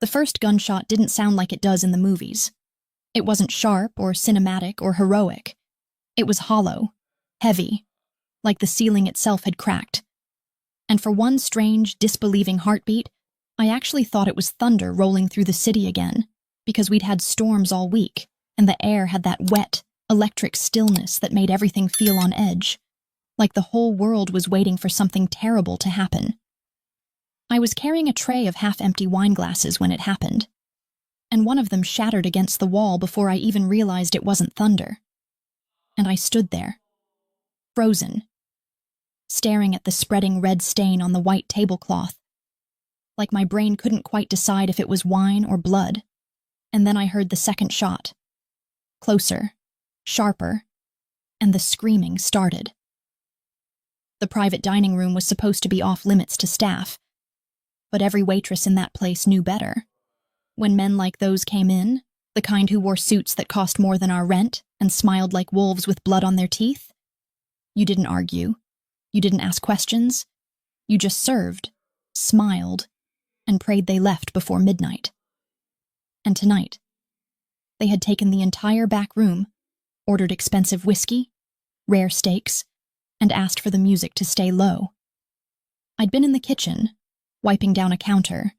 The first gunshot didn't sound like it does in the movies. It wasn't sharp or cinematic or heroic. It was hollow, heavy, like the ceiling itself had cracked. And for one strange, disbelieving heartbeat, I actually thought it was thunder rolling through the city again, because we'd had storms all week, and the air had that wet, electric stillness that made everything feel on edge, like the whole world was waiting for something terrible to happen. I was carrying a tray of half-empty wine glasses when it happened, and one of them shattered against the wall before I even realized it wasn't thunder. And I stood there, frozen, staring at the spreading red stain on the white tablecloth, like my brain couldn't quite decide if it was wine or blood. And then I heard the second shot. Closer, sharper, and the screaming started. The private dining room was supposed to be off-limits to staff, but every waitress in that place knew better. When men like those came in, the kind who wore suits that cost more than our rent and smiled like wolves with blood on their teeth, you didn't argue, you didn't ask questions, you just served, smiled, and prayed they left before midnight. And tonight, they had taken the entire back room, ordered expensive whiskey, rare steaks, and asked for the music to stay low. I'd been in the kitchen, wiping down a counter,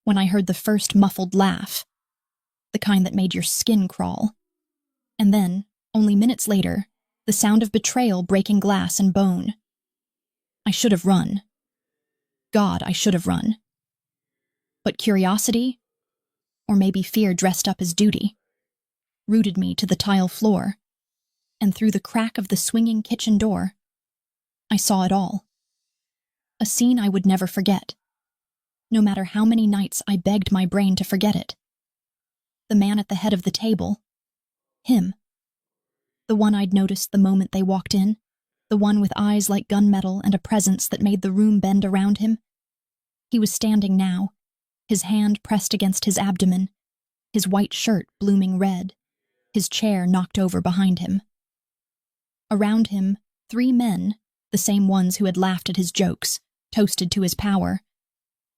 when I heard the first muffled laugh, the kind that made your skin crawl. And then, only minutes later, the sound of betrayal breaking glass and bone. I should have run. God, I should have run. But curiosity, or maybe fear dressed up as duty, rooted me to the tile floor, and through the crack of the swinging kitchen door, I saw it all. A scene I would never forget, no matter how many nights I begged my brain to forget it. The man at the head of the table, him. The one I'd noticed the moment they walked in, the one with eyes like gunmetal and a presence that made the room bend around him. He was standing now, his hand pressed against his abdomen, his white shirt blooming red, his chair knocked over behind him. Around him, 3 men, the same ones who had laughed at his jokes, toasted to his power,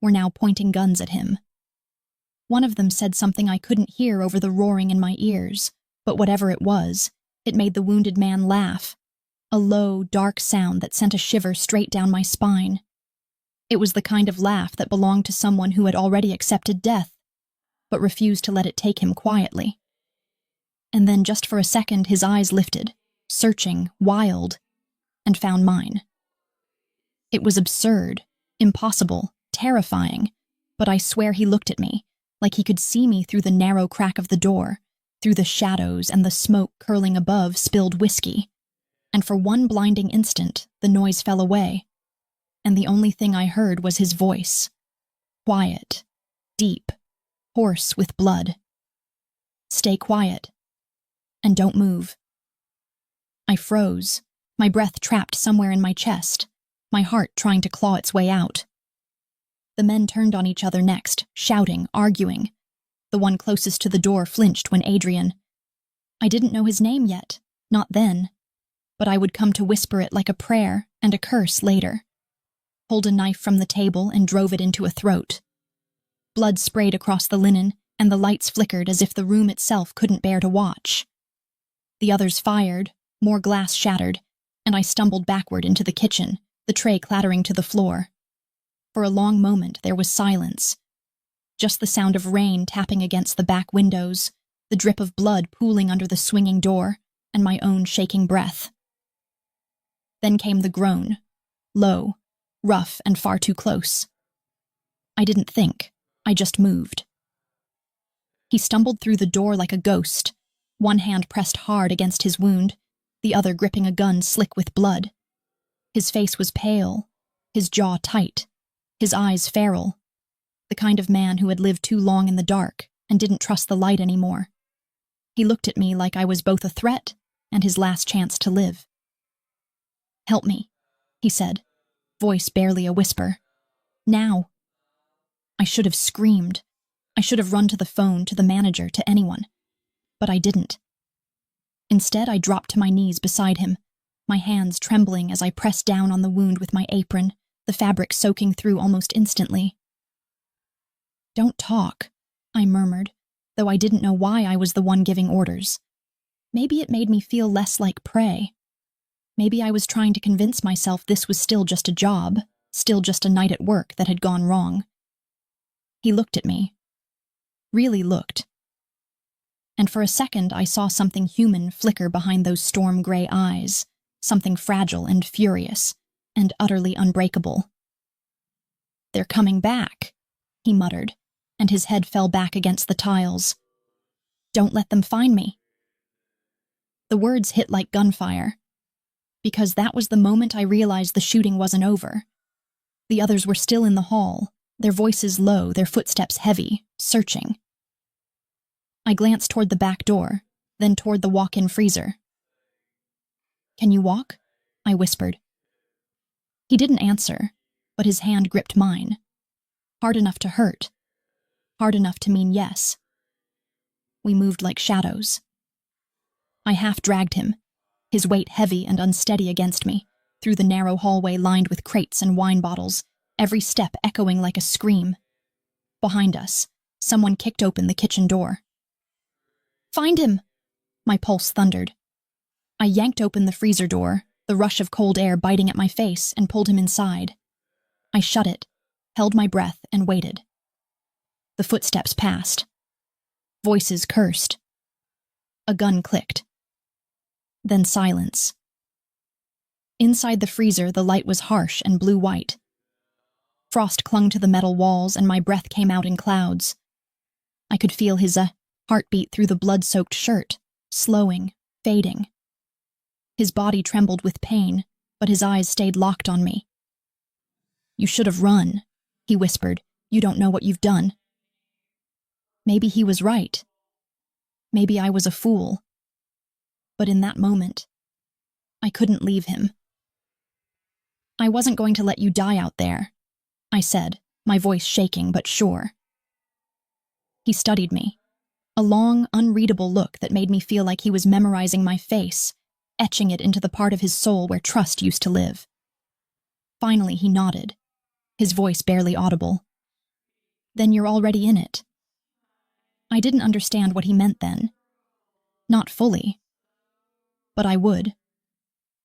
were now pointing guns at him. One of them said something I couldn't hear over the roaring in my ears, but whatever it was, it made the wounded man laugh, a low, dark sound that sent a shiver straight down my spine. It was the kind of laugh that belonged to someone who had already accepted death, but refused to let it take him quietly. And then just for a second his eyes lifted, searching, wild, and found mine. It was absurd, impossible, terrifying, but I swear he looked at me, like he could see me through the narrow crack of the door, through the shadows and the smoke curling above spilled whiskey. And for one blinding instant, the noise fell away, and the only thing I heard was his voice. Quiet, deep, hoarse with blood. Stay quiet, and don't move. I froze, my breath trapped somewhere in my chest, my heart trying to claw its way out. The men turned on each other next, shouting, arguing. The one closest to the door flinched when Adrian— I didn't know his name yet, not then, but I would come to whisper it like a prayer and a curse later. Pulled a knife from the table and drove it into a throat. Blood sprayed across the linen, and the lights flickered as if the room itself couldn't bear to watch. The others fired, more glass shattered, and I stumbled backward into the kitchen, the tray clattering to the floor. For a long moment there was silence. Just the sound of rain tapping against the back windows, the drip of blood pooling under the swinging door, and my own shaking breath. Then came the groan, low, rough, and far too close. I didn't think, I just moved. He stumbled through the door like a ghost, one hand pressed hard against his wound, the other gripping a gun slick with blood. His face was pale, his jaw tight, his eyes feral, the kind of man who had lived too long in the dark and didn't trust the light anymore. He looked at me like I was both a threat and his last chance to live. "Help me," he said, voice barely a whisper. "Now." I should have screamed. I should have run to the phone, to the manager, to anyone. But I didn't. Instead, I dropped to my knees beside him, my hands trembling as I pressed down on the wound with my apron, the fabric soaking through almost instantly. Don't talk, I murmured, though I didn't know why I was the one giving orders. Maybe it made me feel less like prey. Maybe I was trying to convince myself this was still just a job, still just a night at work that had gone wrong. He looked at me. Really looked. And for a second I saw something human flicker behind those storm-gray eyes, something fragile and furious, and utterly unbreakable. "They're coming back," he muttered, and his head fell back against the tiles. "Don't let them find me." The words hit like gunfire, because that was the moment I realized the shooting wasn't over. The others were still in the hall, their voices low, their footsteps heavy, searching. I glanced toward the back door, then toward the walk-in freezer. "Can you walk?" I whispered. He didn't answer, but his hand gripped mine. Hard enough to hurt. Hard enough to mean yes. We moved like shadows. I half-dragged him, his weight heavy and unsteady against me, through the narrow hallway lined with crates and wine bottles, every step echoing like a scream. Behind us, someone kicked open the kitchen door. "Find him!" My pulse thundered. I yanked open the freezer door, the rush of cold air biting at my face, and pulled him inside. I shut it, held my breath, and waited. The footsteps passed. Voices cursed. A gun clicked. Then silence. Inside the freezer, the light was harsh and blue-white. Frost clung to the metal walls, and my breath came out in clouds. I could feel his heartbeat through the blood-soaked shirt, slowing, fading. His body trembled with pain, but his eyes stayed locked on me. "You should have run," he whispered. "You don't know what you've done." Maybe he was right. Maybe I was a fool. But in that moment, I couldn't leave him. "I wasn't going to let you die out there," I said, my voice shaking but sure. He studied me, a long, unreadable look that made me feel like he was memorizing my face, etching it into the part of his soul where trust used to live. Finally, he nodded, his voice barely audible. "Then you're already in it." I didn't understand what he meant then. Not fully. But I would.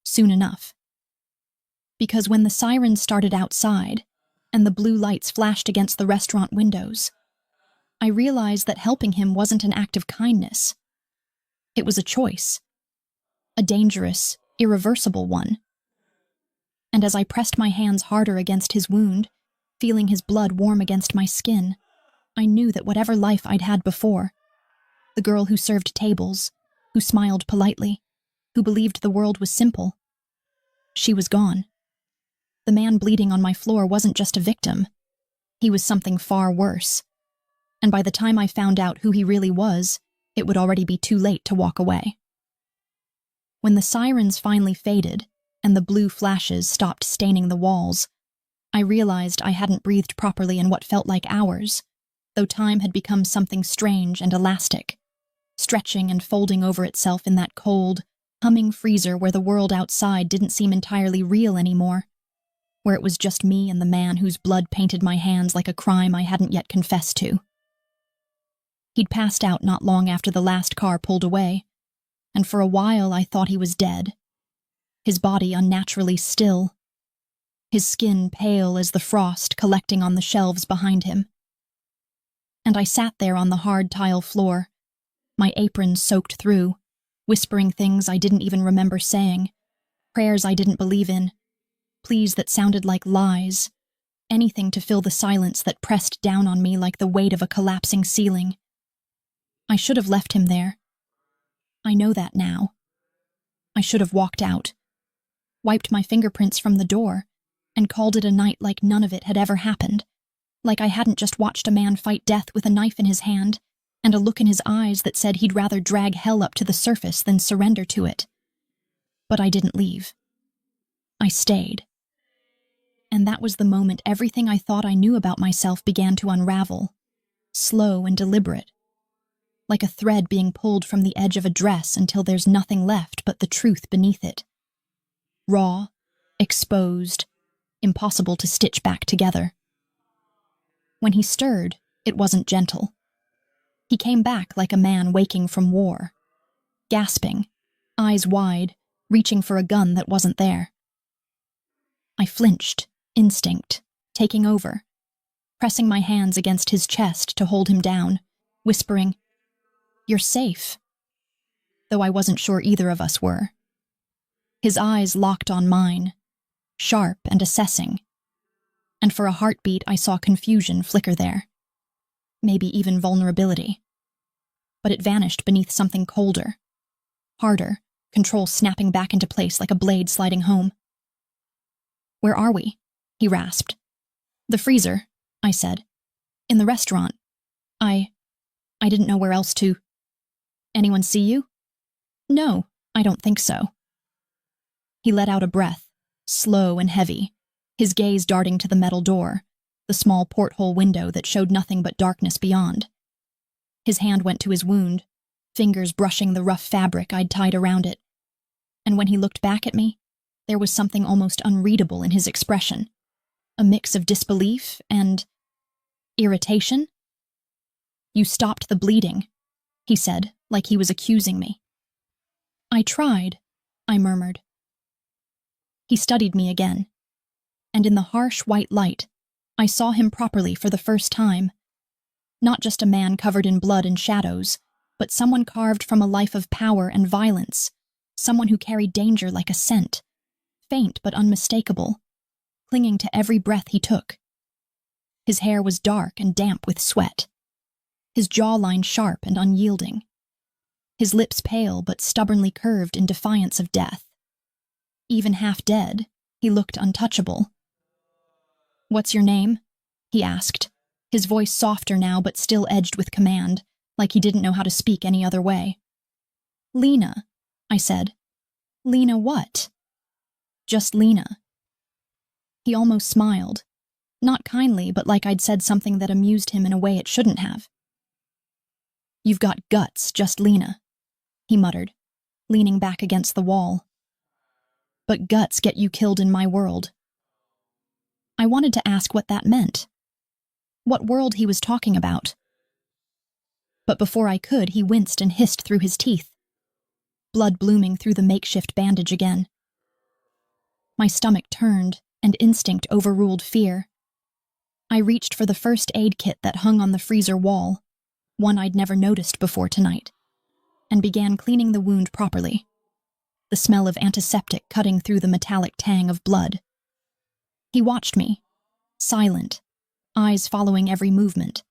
Soon enough. Because when the sirens started outside, and the blue lights flashed against the restaurant windows, I realized that helping him wasn't an act of kindness. It was a choice. A dangerous, irreversible one. And as I pressed my hands harder against his wound, feeling his blood warm against my skin, I knew that whatever life I'd had before, the girl who served tables, who smiled politely, who believed the world was simple, she was gone. The man bleeding on my floor wasn't just a victim. He was something far worse. And by the time I found out who he really was, it would already be too late to walk away. When the sirens finally faded, and the blue flashes stopped staining the walls, I realized I hadn't breathed properly in what felt like hours, though time had become something strange and elastic, stretching and folding over itself in that cold, humming freezer where the world outside didn't seem entirely real anymore, where it was just me and the man whose blood painted my hands like a crime I hadn't yet confessed to. He'd passed out not long after the last car pulled away, and for a while I thought he was dead, his body unnaturally still, his skin pale as the frost collecting on the shelves behind him. And I sat there on the hard tile floor, my apron soaked through, whispering things I didn't even remember saying, prayers I didn't believe in, pleas that sounded like lies, anything to fill the silence that pressed down on me like the weight of a collapsing ceiling. I should have left him there. I know that now. I should have walked out, wiped my fingerprints from the door, and called it a night like none of it had ever happened, like I hadn't just watched a man fight death with a knife in his hand and a look in his eyes that said he'd rather drag hell up to the surface than surrender to it. But I didn't leave. I stayed. And that was the moment everything I thought I knew about myself began to unravel, slow and deliberate, like a thread being pulled from the edge of a dress until there's nothing left but the truth beneath it. Raw, exposed, impossible to stitch back together. When he stirred, It wasn't gentle. He came back like a man waking from war, gasping, eyes wide, reaching for a gun that wasn't there. I flinched, instinct, taking over, pressing my hands against his chest to hold him down, whispering, "You're safe," though I wasn't sure either of us were. His eyes locked on mine, sharp and assessing, and for a heartbeat I saw confusion flicker there, maybe even vulnerability. But it vanished beneath something colder, harder, control snapping back into place like a blade sliding home. "Where are we?" he rasped. "The freezer," I said. "In the restaurant. I didn't know where else to." "Anyone see you?" "No, I don't think so." He let out a breath, slow and heavy, his gaze darting to the metal door, the small porthole window that showed nothing but darkness beyond. His hand went to his wound, fingers brushing the rough fabric I'd tied around it. And when he looked back at me, there was something almost unreadable in his expression, a mix of disbelief and irritation. "You stopped the bleeding," he said, like he was accusing me. "I tried," I murmured. He studied me again, and in the harsh white light, I saw him properly for the first time. Not just a man covered in blood and shadows, but someone carved from a life of power and violence, someone who carried danger like a scent, faint but unmistakable, clinging to every breath he took. His hair was dark and damp with sweat, his jawline sharp and unyielding, his lips pale but stubbornly curved in defiance of death. Even half dead, he looked untouchable. "What's your name?" he asked, his voice softer now but still edged with command, like he didn't know how to speak any other way. "Lena," I said. "Lena what?" "Just Lena." He almost smiled, not kindly but like I'd said something that amused him in a way it shouldn't have. "You've got guts, just Lena," he muttered, leaning back against the wall. "But guts get you killed in my world." I wanted to ask what that meant, what world he was talking about. But before I could, he winced and hissed through his teeth, blood blooming through the makeshift bandage again. My stomach turned, and instinct overruled fear. I reached for the first aid kit that hung on the freezer wall, one I'd never noticed before tonight, and began cleaning the wound properly, the smell of antiseptic cutting through the metallic tang of blood. He watched me, silent, eyes following every movement,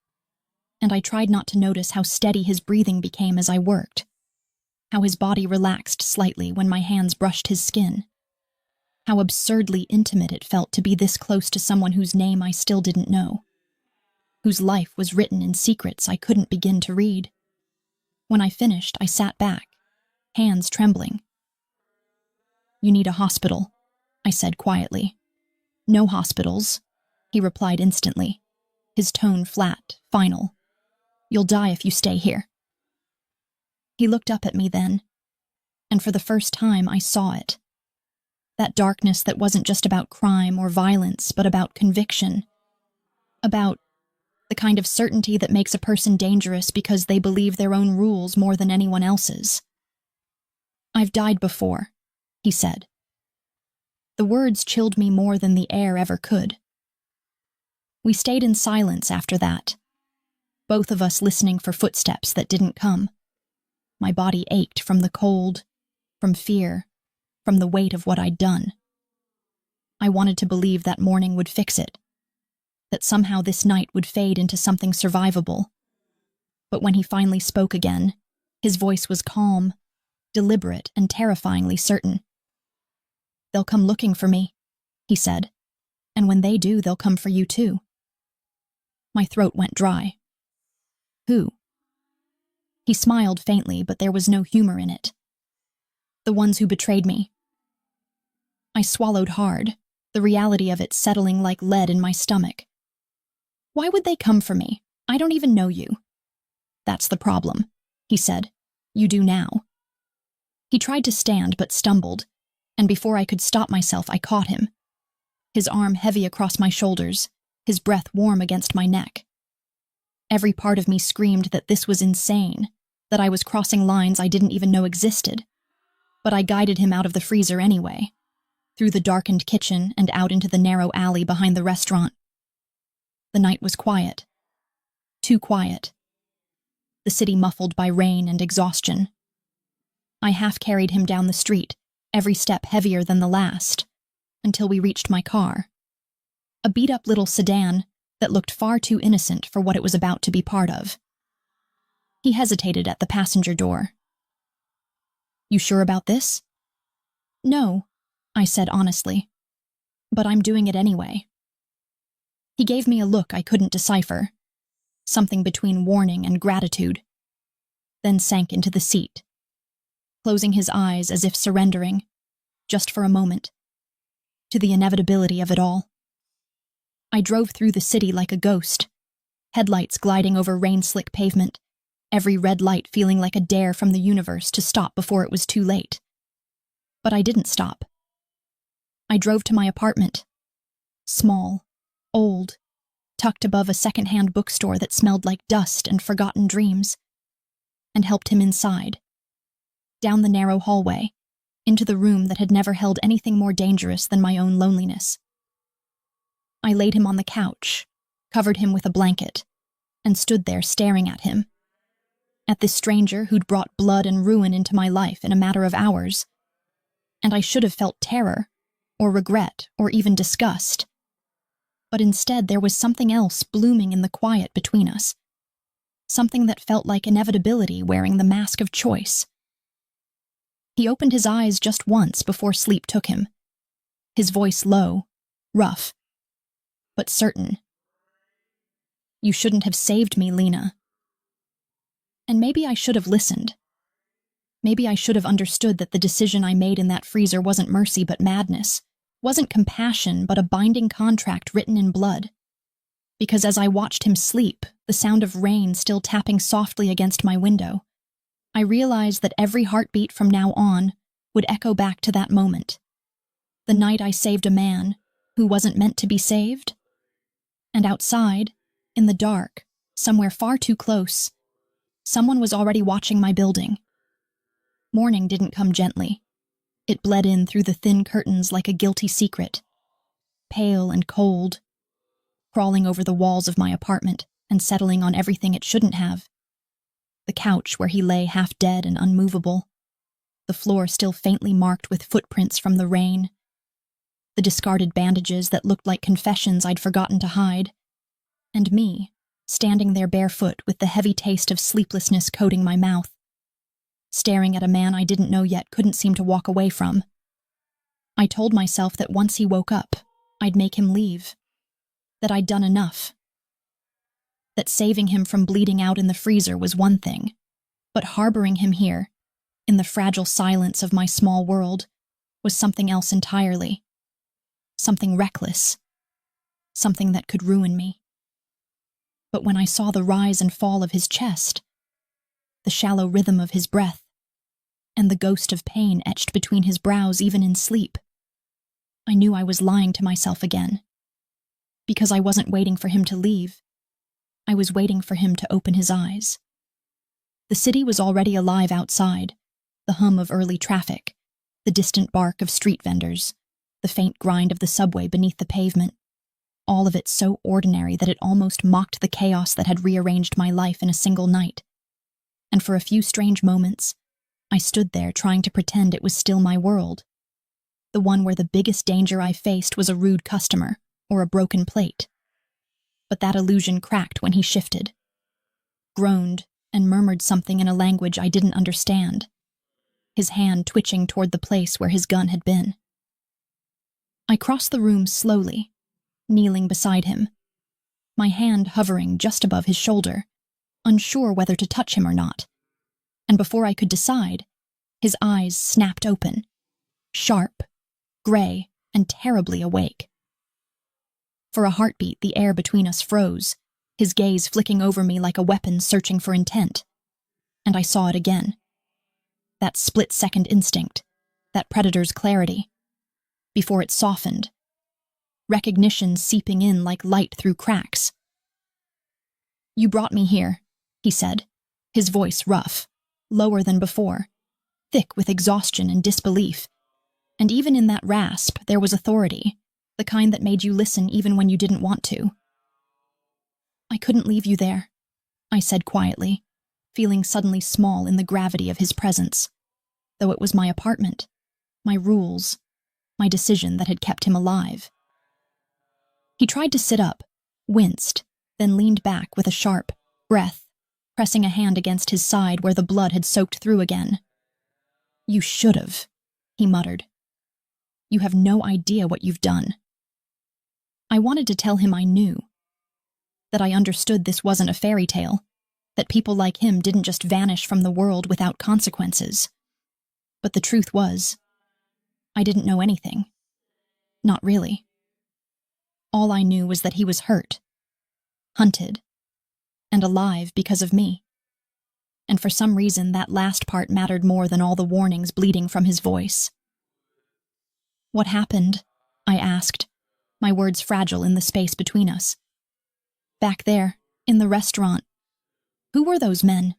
and I tried not to notice how steady his breathing became as I worked, how his body relaxed slightly when my hands brushed his skin, how absurdly intimate it felt to be this close to someone whose name I still didn't know, whose life was written in secrets I couldn't begin to read. When I finished, I sat back, hands trembling. "You need a hospital," I said quietly. "No hospitals," he replied instantly, his tone flat, final. "You'll die if you stay here." He looked up at me then, and for the first time I saw it. That darkness that wasn't just about crime or violence, but about conviction. About the kind of certainty that makes a person dangerous because they believe their own rules more than anyone else's. "I've died before," he said. The words chilled me more than the air ever could. We stayed in silence after that, both of us listening for footsteps that didn't come. My body ached from the cold, from fear, from the weight of what I'd done. I wanted to believe that morning would fix it, that somehow this night would fade into something survivable. But when he finally spoke again, his voice was calm, deliberate, and terrifyingly certain. "They'll come looking for me," he said, "and when they do, they'll come for you too." My throat went dry. "Who?" He smiled faintly, but there was no humor in it. "The ones who betrayed me." I swallowed hard, the reality of it settling like lead in my stomach. "Why would they come for me? I don't even know you." "That's the problem," he said. "You do now." He tried to stand but stumbled, and before I could stop myself, I caught him, his arm heavy across my shoulders, his breath warm against my neck. Every part of me screamed that this was insane, that I was crossing lines I didn't even know existed. But I guided him out of the freezer anyway, through the darkened kitchen and out into the narrow alley behind the restaurant. The night was quiet. Too quiet. The city muffled by rain and exhaustion. I half-carried him down the street, every step heavier than the last, until we reached my car. A beat-up little sedan that looked far too innocent for what it was about to be part of. He hesitated at the passenger door. "You sure about this?" "No," I said honestly. "But I'm doing it anyway." He gave me a look I couldn't decipher, something between warning and gratitude, then sank into the seat, closing his eyes as if surrendering, just for a moment, to the inevitability of it all. I drove through the city like a ghost, headlights gliding over rain-slick pavement, every red light feeling like a dare from the universe to stop before it was too late. But I didn't stop. I drove to my apartment. Small, old, tucked above a second-hand bookstore that smelled like dust and forgotten dreams, and helped him inside. Down the narrow hallway, into the room that had never held anything more dangerous than my own loneliness. I laid him on the couch, covered him with a blanket, and stood there staring at him. At this stranger who'd brought blood and ruin into my life in a matter of hours. And I should have felt terror, or regret, or even disgust. But instead there was something else blooming in the quiet between us. Something that felt like inevitability wearing the mask of choice. He opened his eyes just once before sleep took him. His voice low, rough, but certain. "You shouldn't have saved me, Lena." And maybe I should have listened. Maybe I should have understood that the decision I made in that freezer wasn't mercy but madness, wasn't compassion but a binding contract written in blood. Because as I watched him sleep, the sound of rain still tapping softly against my window, I realized that every heartbeat from now on would echo back to that moment. The night I saved a man who wasn't meant to be saved. And outside, in the dark, somewhere far too close, someone was already watching my building. Morning didn't come gently. It bled in through the thin curtains like a guilty secret, pale and cold, crawling over the walls of my apartment and settling on everything it shouldn't have. The couch where he lay half dead and unmovable, the floor still faintly marked with footprints from the rain, the discarded bandages that looked like confessions I'd forgotten to hide, and me, standing there barefoot with the heavy taste of sleeplessness coating my mouth, staring at a man I didn't know yet couldn't seem to walk away from. I told myself that once he woke up, I'd make him leave, that I'd done enough, that saving him from bleeding out in the freezer was one thing, but harboring him here, in the fragile silence of my small world, was something else entirely. Something reckless. Something that could ruin me. But when I saw the rise and fall of his chest, the shallow rhythm of his breath, and the ghost of pain etched between his brows even in sleep, I knew I was lying to myself again. Because I wasn't waiting for him to leave. I was waiting for him to open his eyes. The city was already alive outside, the hum of early traffic, the distant bark of street vendors, the faint grind of the subway beneath the pavement, all of it so ordinary that it almost mocked the chaos that had rearranged my life in a single night. And for a few strange moments, I stood there trying to pretend it was still my world, the one where the biggest danger I faced was a rude customer or a broken plate. But that illusion cracked when he shifted, groaned, and murmured something in a language I didn't understand, his hand twitching toward the place where his gun had been. I crossed the room slowly, kneeling beside him, my hand hovering just above his shoulder, unsure whether to touch him or not. And before I could decide, his eyes snapped open, sharp, gray, and terribly awake. For a heartbeat, the air between us froze, his gaze flicking over me like a weapon searching for intent. And I saw it again. That split-second instinct, that predator's clarity. Before it softened, recognition seeping in like light through cracks. You brought me here, he said, his voice rough, lower than before, thick with exhaustion and disbelief. And even in that rasp, there was authority, the kind that made you listen even when you didn't want to. I couldn't leave you there, I said quietly, feeling suddenly small in the gravity of his presence, though it was my apartment, my rules, my decision that had kept him alive. He tried to sit up, winced, then leaned back with a sharp breath, pressing a hand against his side where the blood had soaked through again. You should have, he muttered. You have no idea what you've done. I wanted to tell him I knew, that I understood this wasn't a fairy tale, that people like him didn't just vanish from the world without consequences. But the truth was, I didn't know anything. Not really. All I knew was that he was hurt, hunted, and alive because of me. And for some reason, that last part mattered more than all the warnings bleeding from his voice. What happened? I asked, my words fragile in the space between us. Back there, in the restaurant. Who were those men?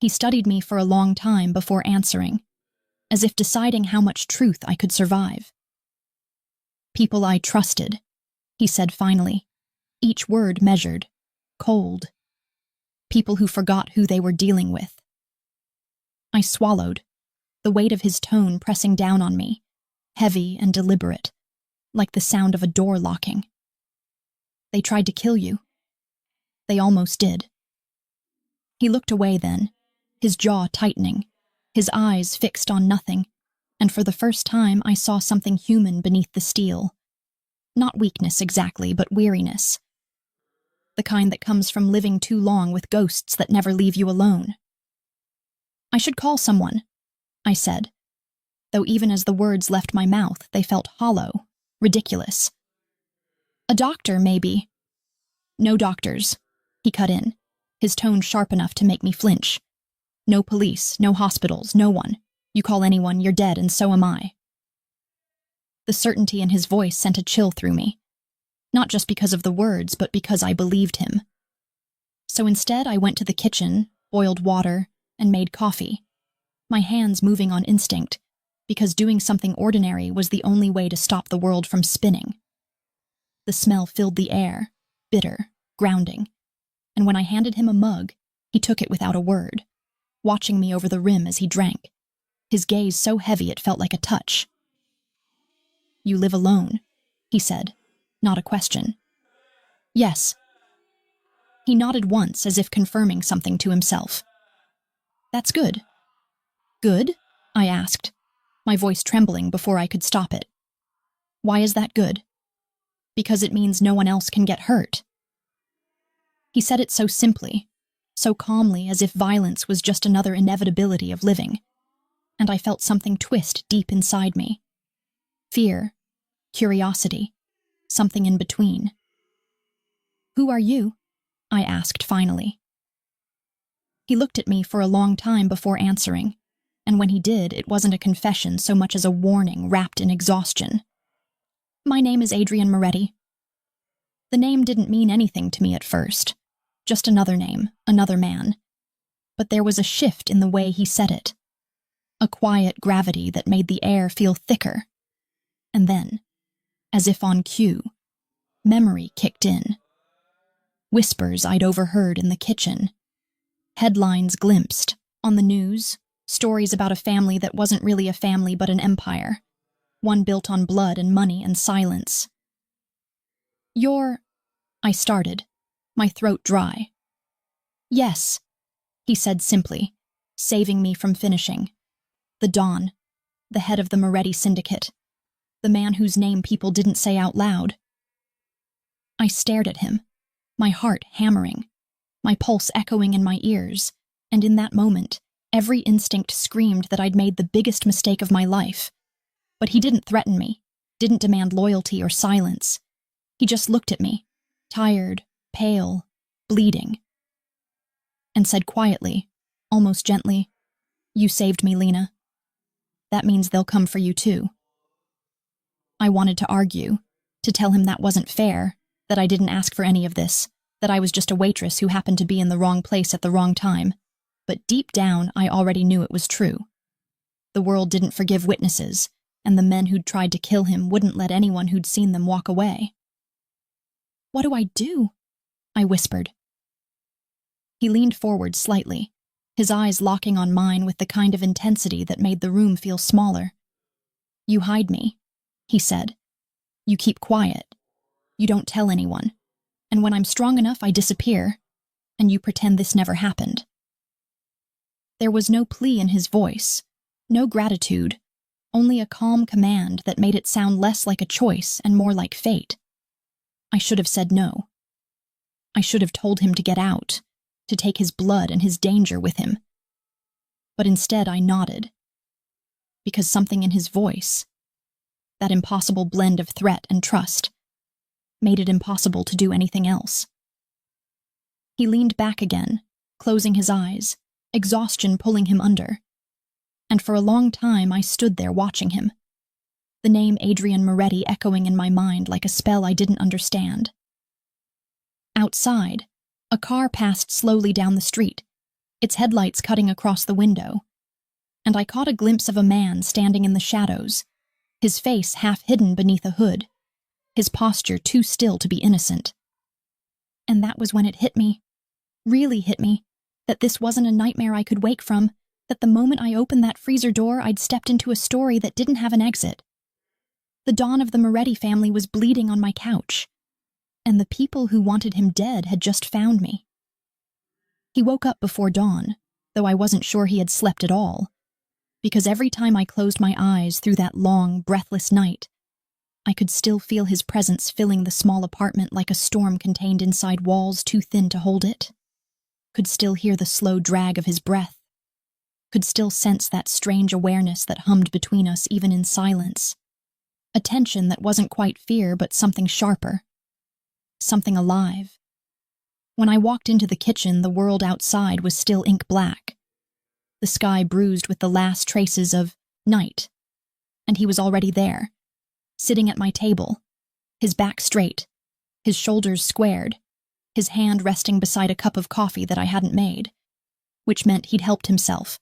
He studied me for a long time before answering, as if deciding how much truth I could survive. People I trusted, he said finally, each word measured, cold. People who forgot who they were dealing with. I swallowed, the weight of his tone pressing down on me, heavy and deliberate, like the sound of a door locking. They tried to kill you. They almost did. He looked away then, his jaw tightening, his eyes fixed on nothing, and for the first time I saw something human beneath the steel. Not weakness exactly, but weariness. The kind that comes from living too long with ghosts that never leave you alone. I should call someone, I said, though even as the words left my mouth, they felt hollow, ridiculous. A doctor, maybe. No doctors, he cut in, his tone sharp enough to make me flinch. No police, no hospitals, no one. You call anyone, you're dead, and so am I. The certainty in his voice sent a chill through me, not just because of the words, but because I believed him. So instead, I went to the kitchen, boiled water, and made coffee, my hands moving on instinct, because doing something ordinary was the only way to stop the world from spinning. The smell filled the air, bitter, grounding, and when I handed him a mug, he took it without a word, watching me over the rim as he drank, his gaze so heavy it felt like a touch. You live alone, he said, not a question. Yes. He nodded once as if confirming something to himself. That's good. Good? I asked, my voice trembling before I could stop it. Why is that good? Because it means no one else can get hurt. He said it so simply, so calmly as if violence was just another inevitability of living, and I felt something twist deep inside me. Fear, curiosity, something in between. Who are you? I asked finally. He looked at me for a long time before answering, and when he did, it wasn't a confession so much as a warning wrapped in exhaustion. My name is Adrian Moretti. The name didn't mean anything to me at first, just another name, another man. But there was a shift in the way he said it, a quiet gravity that made the air feel thicker. And then, as if on cue, memory kicked in. Whispers I'd overheard in the kitchen, headlines glimpsed on the news, stories about a family that wasn't really a family but an empire, one built on blood and money and silence. I started, my throat dry. Yes, he said simply, saving me from finishing. The Don, the head of the Moretti Syndicate, the man whose name people didn't say out loud. I stared at him, my heart hammering, my pulse echoing in my ears, and in that moment, every instinct screamed that I'd made the biggest mistake of my life. But he didn't threaten me, didn't demand loyalty or silence. He just looked at me, tired, pale, bleeding, and said quietly, almost gently, "You saved me, Lena. That means they'll come for you too." I wanted to argue, to tell him that wasn't fair, that I didn't ask for any of this, that I was just a waitress who happened to be in the wrong place at the wrong time, but deep down I already knew it was true. The world didn't forgive witnesses, and the men who'd tried to kill him wouldn't let anyone who'd seen them walk away. "What do I do?" I whispered. He leaned forward slightly, his eyes locking on mine with the kind of intensity that made the room feel smaller. "You hide me," he said. "You keep quiet. You don't tell anyone. And when I'm strong enough, I disappear, and you pretend this never happened." There was no plea in his voice, no gratitude, only a calm command that made it sound less like a choice and more like fate. I should have said no. I should have told him to get out, to take his blood and his danger with him. But instead I nodded, because something in his voice, that impossible blend of threat and trust, made it impossible to do anything else. He leaned back again, closing his eyes, exhaustion pulling him under. And for a long time I stood there watching him, the name Adrian Moretti echoing in my mind like a spell I didn't understand. Outside, a car passed slowly down the street, its headlights cutting across the window, and I caught a glimpse of a man standing in the shadows, his face half hidden beneath a hood, his posture too still to be innocent. And that was when it hit me, really hit me, that this wasn't a nightmare I could wake from, that the moment I opened that freezer door I'd stepped into a story that didn't have an exit. The dawn of the Moretti family was bleeding on my couch, and the people who wanted him dead had just found me. He woke up before dawn, though I wasn't sure he had slept at all, because every time I closed my eyes through that long, breathless night, I could still feel his presence filling the small apartment like a storm contained inside walls too thin to hold it. Could still hear the slow drag of his breath. Could still sense that strange awareness that hummed between us even in silence. A tension that wasn't quite fear but something sharper. Something alive. When I walked into the kitchen, the world outside was still ink black. The sky bruised with the last traces of night. And he was already there, sitting at my table, his back straight, his shoulders squared, his hand resting beside a cup of coffee that I hadn't made, which meant he'd helped himself,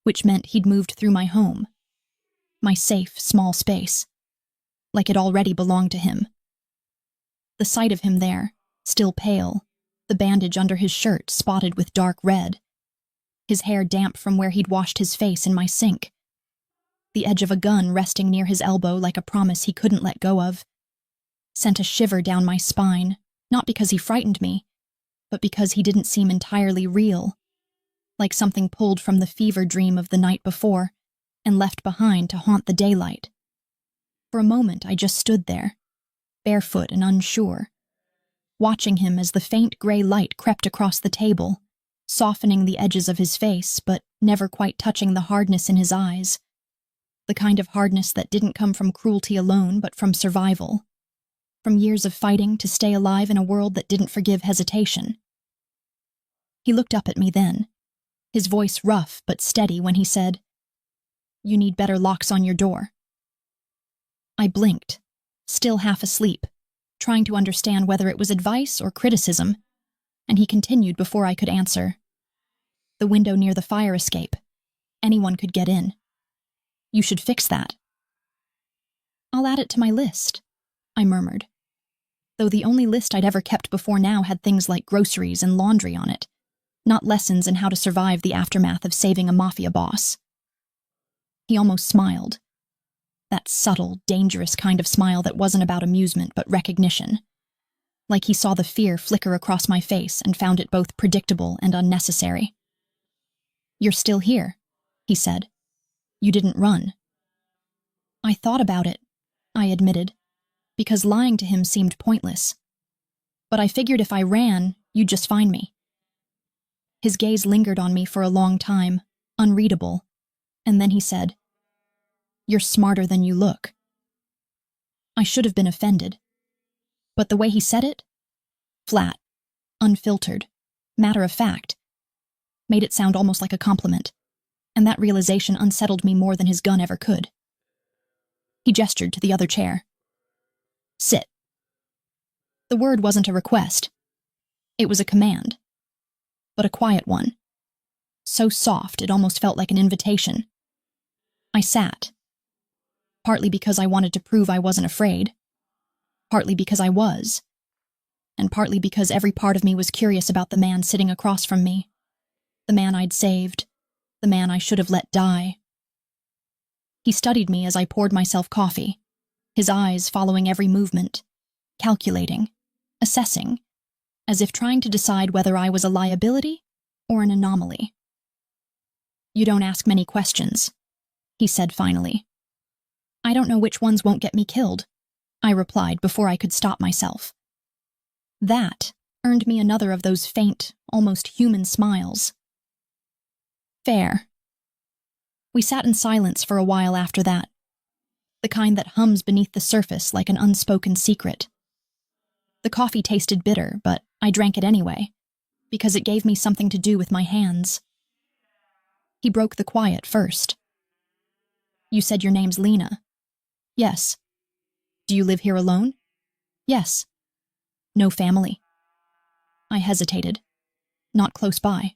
which meant he'd moved through my home, my safe, small space, like it already belonged to him. The sight of him there, still pale, the bandage under his shirt spotted with dark red, his hair damp from where he'd washed his face in my sink, the edge of a gun resting near his elbow like a promise he couldn't let go of, sent a shiver down my spine, not because he frightened me, but because he didn't seem entirely real, like something pulled from the fever dream of the night before and left behind to haunt the daylight. For a moment I just stood there, barefoot and unsure, watching him as the faint gray light crept across the table, softening the edges of his face but never quite touching the hardness in his eyes, the kind of hardness that didn't come from cruelty alone but from survival, from years of fighting to stay alive in a world that didn't forgive hesitation. He looked up at me then, his voice rough but steady when he said, "You need better locks on your door." I blinked, still half asleep, trying to understand whether it was advice or criticism, and he continued before I could answer. "The window near the fire escape. Anyone could get in. You should fix that." "I'll add it to my list," I murmured, though the only list I'd ever kept before now had things like groceries and laundry on it, not lessons in how to survive the aftermath of saving a Mafia boss. He almost smiled. That subtle, dangerous kind of smile that wasn't about amusement but recognition. Like he saw the fear flicker across my face and found it both predictable and unnecessary. "You're still here," he said. "You didn't run." I thought about it, I admitted, because lying to him seemed pointless. But I figured if I ran, you'd just find me. His gaze lingered on me for a long time, unreadable, and then he said, "You're smarter than you look." I should have been offended. But the way he said it, flat, unfiltered, matter of fact, made it sound almost like a compliment, and that realization unsettled me more than his gun ever could. He gestured to the other chair. "Sit." The word wasn't a request. It was a command, but a quiet one. So soft it almost felt like an invitation. I sat, partly because I wanted to prove I wasn't afraid, partly because I was, and partly because every part of me was curious about the man sitting across from me, the man I'd saved, the man I should have let die. He studied me as I poured myself coffee, his eyes following every movement, calculating, assessing, as if trying to decide whether I was a liability or an anomaly. "You don't ask many questions," he said finally. "I don't know which ones won't get me killed," I replied before I could stop myself. That earned me another of those faint, almost human smiles. "Fair." We sat in silence for a while after that, the kind that hums beneath the surface like an unspoken secret. The coffee tasted bitter, but I drank it anyway, because it gave me something to do with my hands. He broke the quiet first. "You said your name's Lena." "Yes." "Do you live here alone?" "Yes." "No family?" I hesitated. "Not close by."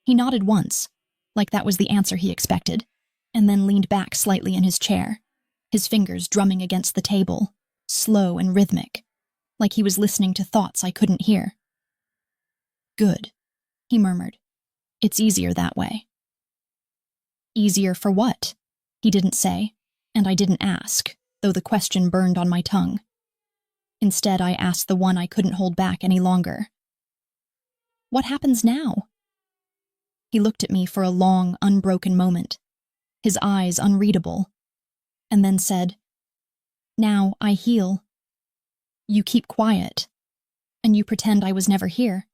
He nodded once, like that was the answer he expected, and then leaned back slightly in his chair, his fingers drumming against the table, slow and rhythmic, like he was listening to thoughts I couldn't hear. "Good," he murmured. "It's easier that way." Easier for what? He didn't say, and I didn't ask, though the question burned on my tongue. Instead, I asked the one I couldn't hold back any longer. "What happens now?" He looked at me for a long, unbroken moment, his eyes unreadable, and then said, "Now I heal. You keep quiet, and you pretend I was never here.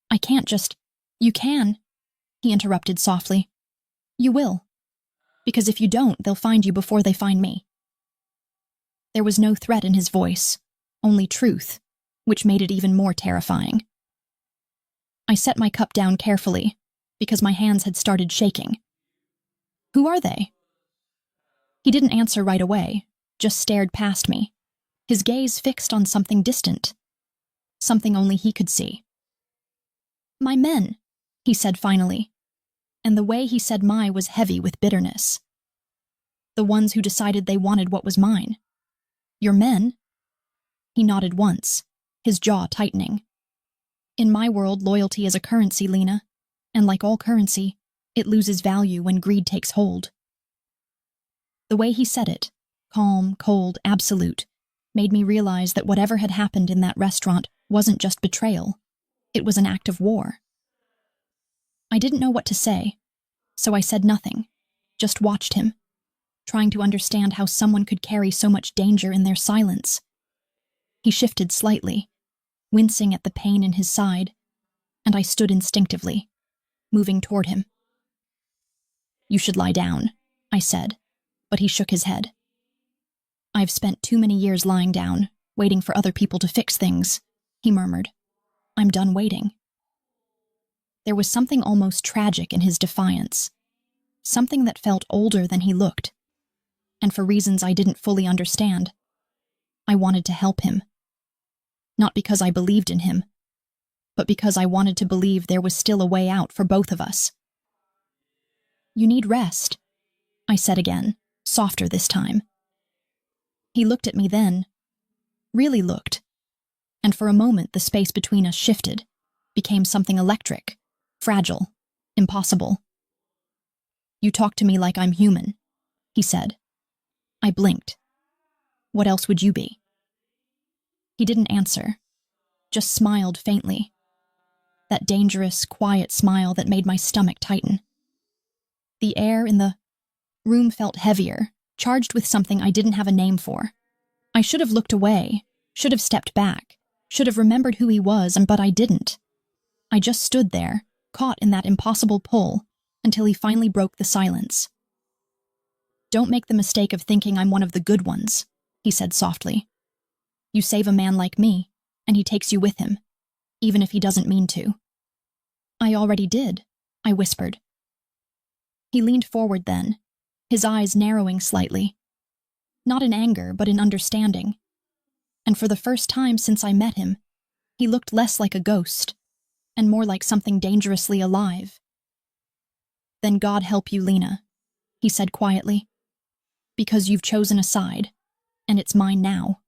I can't just—" "You can," he interrupted softly. "You will. Because if you don't, they'll find you before they find me." There was no threat in his voice, only truth, which made it even more terrifying. I set my cup down carefully, because my hands had started shaking. "Who are they?" He didn't answer right away, just stared past me, his gaze fixed on something distant, something only he could see. "My men," he said finally, and the way he said "my" was heavy with bitterness. "The ones who decided they wanted what was mine." "Your men?" He nodded once, his jaw tightening. "In my world, loyalty is a currency, Lena, and like all currency, it loses value when greed takes hold." The way he said it, calm, cold, absolute, made me realize that whatever had happened in that restaurant wasn't just betrayal. It was an act of war. I didn't know what to say, so I said nothing, just watched him, trying to understand how someone could carry so much danger in their silence. He shifted slightly, wincing at the pain in his side, and I stood instinctively, moving toward him. "You should lie down," I said, but he shook his head. "I've spent too many years lying down, waiting for other people to fix things," he murmured. "I'm done waiting." There was something almost tragic in his defiance, something that felt older than he looked, and for reasons I didn't fully understand, I wanted to help him. Not because I believed in him, but because I wanted to believe there was still a way out for both of us. "You need rest," I said again, softer this time. He looked at me then, really looked, and for a moment the space between us shifted, became something electric, fragile, impossible. "You talk to me like I'm human," he said. I blinked. "What else would you be?" He didn't answer, just smiled faintly. That dangerous, quiet smile that made my stomach tighten. The air in the room felt heavier, charged with something I didn't have a name for. I should have looked away, should have stepped back, should have remembered who he was, but I didn't. I just stood there, caught in that impossible pull, until he finally broke the silence. "Don't make the mistake of thinking I'm one of the good ones," he said softly. "You save a man like me, and he takes you with him, even if he doesn't mean to." "I already did," I whispered. He leaned forward then, his eyes narrowing slightly, not in anger but in understanding. And for the first time since I met him, He looked less like a ghost, and more like something dangerously alive. "Then God help you, Lena," he said quietly, "because you've chosen a side, and it's mine now."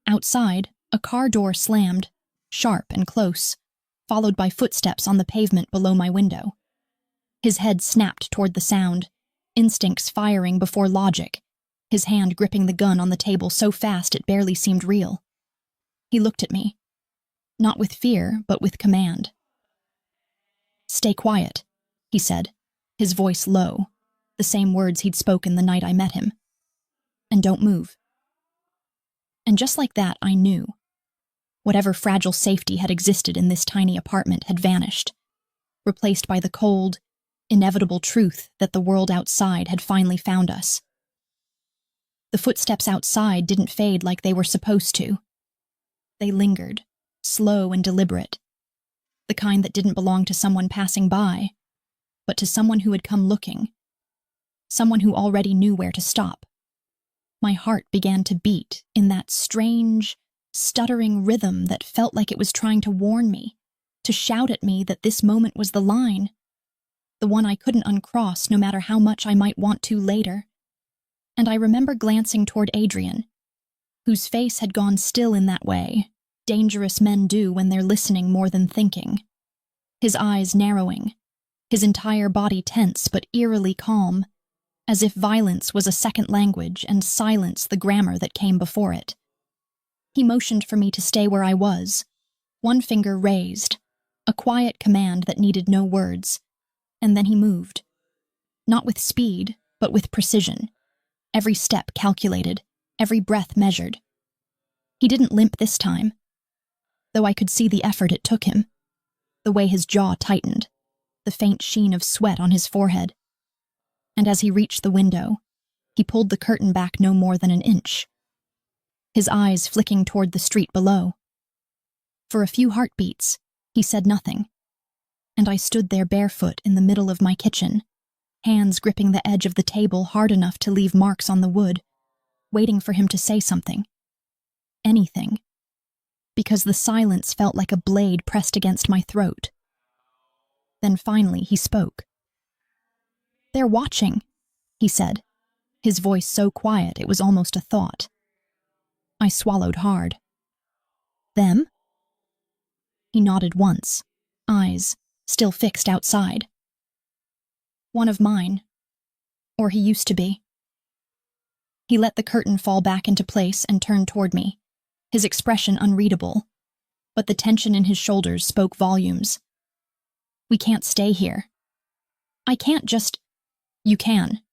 Outside, a car door slammed, sharp and close, followed by footsteps on the pavement below my window. His head snapped toward the sound, instincts firing before logic, his hand gripping the gun on the table so fast it barely seemed real. He looked at me, not with fear, but with command. "Stay quiet," he said, his voice low, the same words he'd spoken the night I met him. "And don't move." And just like that, I knew. Whatever fragile safety had existed in this tiny apartment had vanished, replaced by the cold, inevitable truth that the world outside had finally found us. The footsteps outside didn't fade like they were supposed to. They lingered, slow and deliberate, the kind that didn't belong to someone passing by, but to someone who had come looking, someone who already knew where to stop. My heart began to beat in that strange, stuttering rhythm that felt like it was trying to warn me, to shout at me that this moment was the line, the one I couldn't uncross no matter how much I might want to later. And I remember glancing toward Adrian, whose face had gone still in that way dangerous men do when they're listening more than thinking. His eyes narrowing, his entire body tense but eerily calm, as if violence was a second language and silence the grammar that came before it. He motioned for me to stay where I was, one finger raised, a quiet command that needed no words, and then he moved. Not with speed, but with precision, every step calculated, every breath measured. He didn't limp this time, though I could see the effort it took him, the way his jaw tightened, the faint sheen of sweat on his forehead. And as he reached the window, he pulled the curtain back no more than an inch, his eyes flicking toward the street below. For a few heartbeats, he said nothing, and I stood there barefoot in the middle of my kitchen, hands gripping the edge of the table hard enough to leave marks on the wood, waiting for him to say something. Anything. Because the silence felt like a blade pressed against my throat. Then finally he spoke. "They're watching," he said, his voice so quiet it was almost a thought. I swallowed hard. "Them?" He nodded once, eyes still fixed outside. "One of mine. Or he used to be." He let the curtain fall back into place and turned toward me, his expression unreadable, but the tension in his shoulders spoke volumes. "We can't stay here." "I can't just—" "You can,"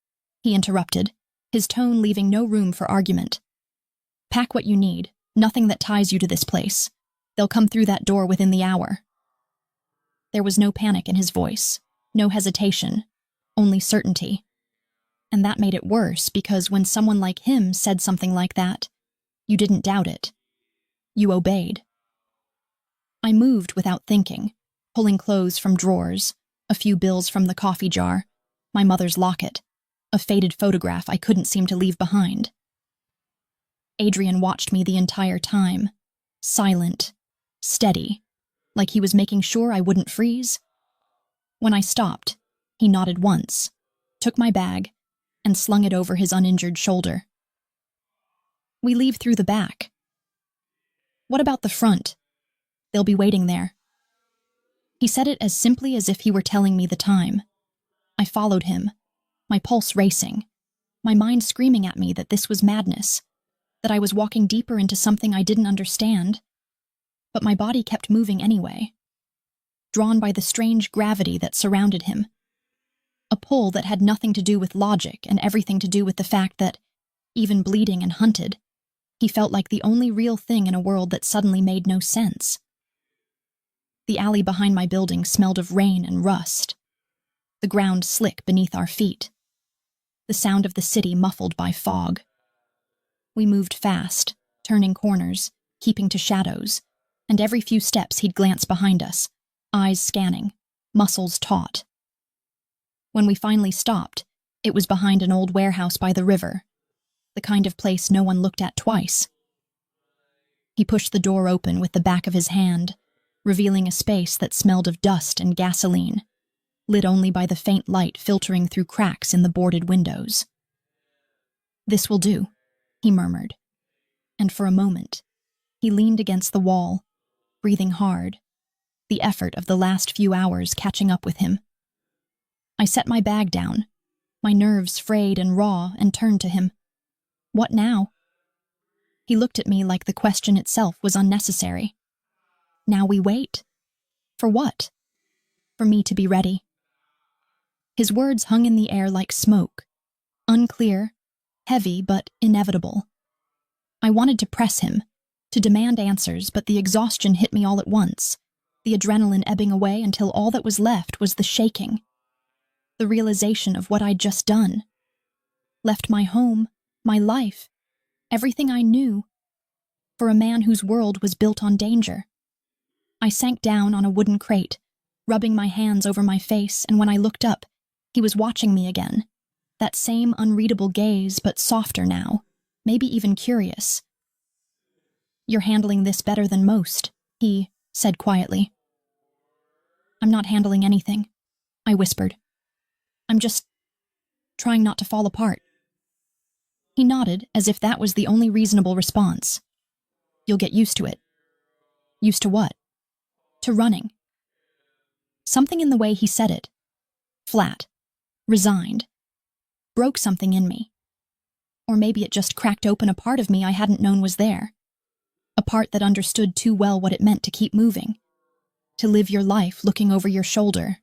he interrupted, his tone leaving no room for argument. "Pack what you need, nothing that ties you to this place. They'll come through that door within the hour." There was no panic in his voice, no hesitation, only certainty. And that made it worse because when someone like him said something like that, you didn't doubt it. You obeyed. I moved without thinking, pulling clothes from drawers, a few bills from the coffee jar, my mother's locket, a faded photograph I couldn't seem to leave behind. Adrian watched me the entire time, silent, steady, like he was making sure I wouldn't freeze. When I stopped, he nodded once, took my bag, and slung it over his uninjured shoulder. "We leave through the back." "What about the front? They'll be waiting there." He said it as simply as if he were telling me the time. I followed him, my pulse racing, my mind screaming at me that this was madness, that I was walking deeper into something I didn't understand. But my body kept moving anyway, drawn by the strange gravity that surrounded him. A pull that had nothing to do with logic and everything to do with the fact that, even bleeding and hunted, he felt like the only real thing in a world that suddenly made no sense. The alley behind my building smelled of rain and rust, the ground slick beneath our feet, the sound of the city muffled by fog. We moved fast, turning corners, keeping to shadows, and every few steps he'd glance behind us, eyes scanning, muscles taut. When we finally stopped, it was behind an old warehouse by the river, the kind of place no one looked at twice. He pushed the door open with the back of his hand, revealing a space that smelled of dust and gasoline, lit only by the faint light filtering through cracks in the boarded windows. "This will do," he murmured, and for a moment, he leaned against the wall, breathing hard, the effort of the last few hours catching up with him. I set my bag down, my nerves frayed and raw, and turned to him. "What now?" He looked at me like the question itself was unnecessary. "Now we wait." For what? For me to be ready. His words hung in the air like smoke, unclear, heavy, but inevitable. I wanted to press him, to demand answers, but the exhaustion hit me all at once, the adrenaline ebbing away until all that was left was the shaking, the realization of what I'd just done. Left my home, my life, everything I knew, for a man whose world was built on danger. I sank down on a wooden crate, rubbing my hands over my face, and when I looked up, he was watching me again. That same unreadable gaze, but softer now, maybe even curious. "You're handling this better than most," he said quietly. "I'm not handling anything," I whispered. "I'm just trying not to fall apart." He nodded as if that was the only reasonable response. "You'll get used to it." "Used to what?" "To running." Something in the way he said it, flat, resigned, broke something in me. Or maybe it just cracked open a part of me I hadn't known was there. A part that understood too well what it meant to keep moving, to live your life looking over your shoulder.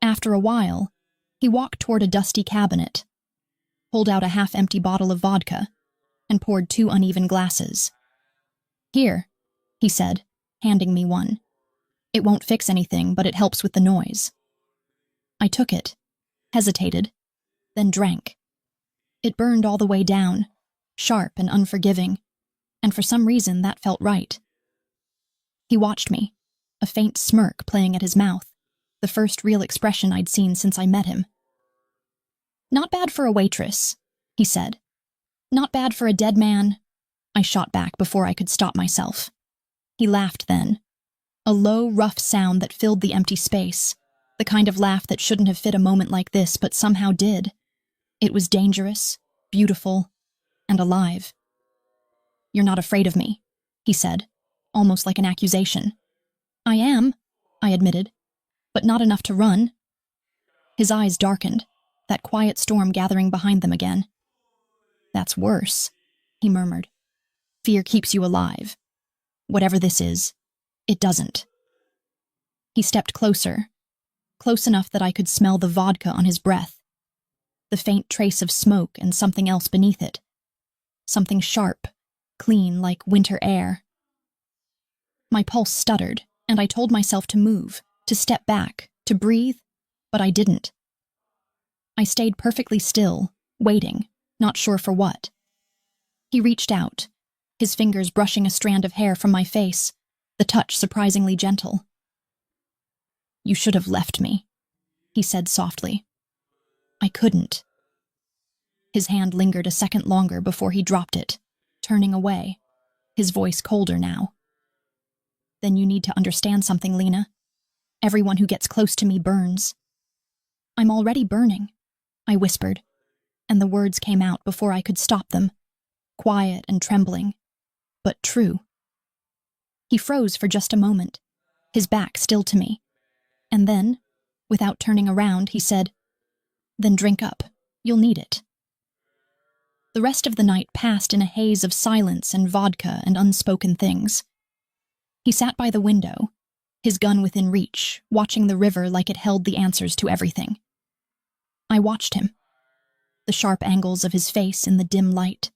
After a while, he walked toward a dusty cabinet, pulled out a half-empty bottle of vodka, and poured 2 uneven glasses. "Here," he said, handing me one. "It won't fix anything, but it helps with the noise." I took it, hesitated, then drank. It burned all the way down, sharp and unforgiving, and for some reason that felt right. He watched me, a faint smirk playing at his mouth, the first real expression I'd seen since I met him. "Not bad for a waitress," he said. "Not bad for a dead man," I shot back before I could stop myself. He laughed then, a low, rough sound that filled the empty space, the kind of laugh that shouldn't have fit a moment like this but somehow did. It was dangerous, beautiful, and alive. "You're not afraid of me," he said, almost like an accusation. "I am," I admitted, "but not enough to run." His eyes darkened, that quiet storm gathering behind them again. "That's worse," he murmured. "Fear keeps you alive. Whatever this is, it doesn't." He stepped closer, close enough that I could smell the vodka on his breath, the faint trace of smoke and something else beneath it. Something sharp, clean, like winter air. My pulse stuttered, and I told myself to move, to step back, to breathe, but I didn't. I stayed perfectly still, waiting, not sure for what. He reached out, his fingers brushing a strand of hair from my face, the touch surprisingly gentle. "You should have left me," he said softly. "I couldn't." His hand lingered a second longer before he dropped it, turning away, his voice colder now. "Then you need to understand something, Lena. Everyone who gets close to me burns." "I'm already burning," I whispered, and the words came out before I could stop them, quiet and trembling, but true. He froze for just a moment, his back still to me, and then, without turning around, he said, "Then drink up. You'll need it." The rest of the night passed in a haze of silence and vodka and unspoken things. He sat by the window, his gun within reach, watching the river like it held the answers to everything. I watched him, the sharp angles of his face in the dim light,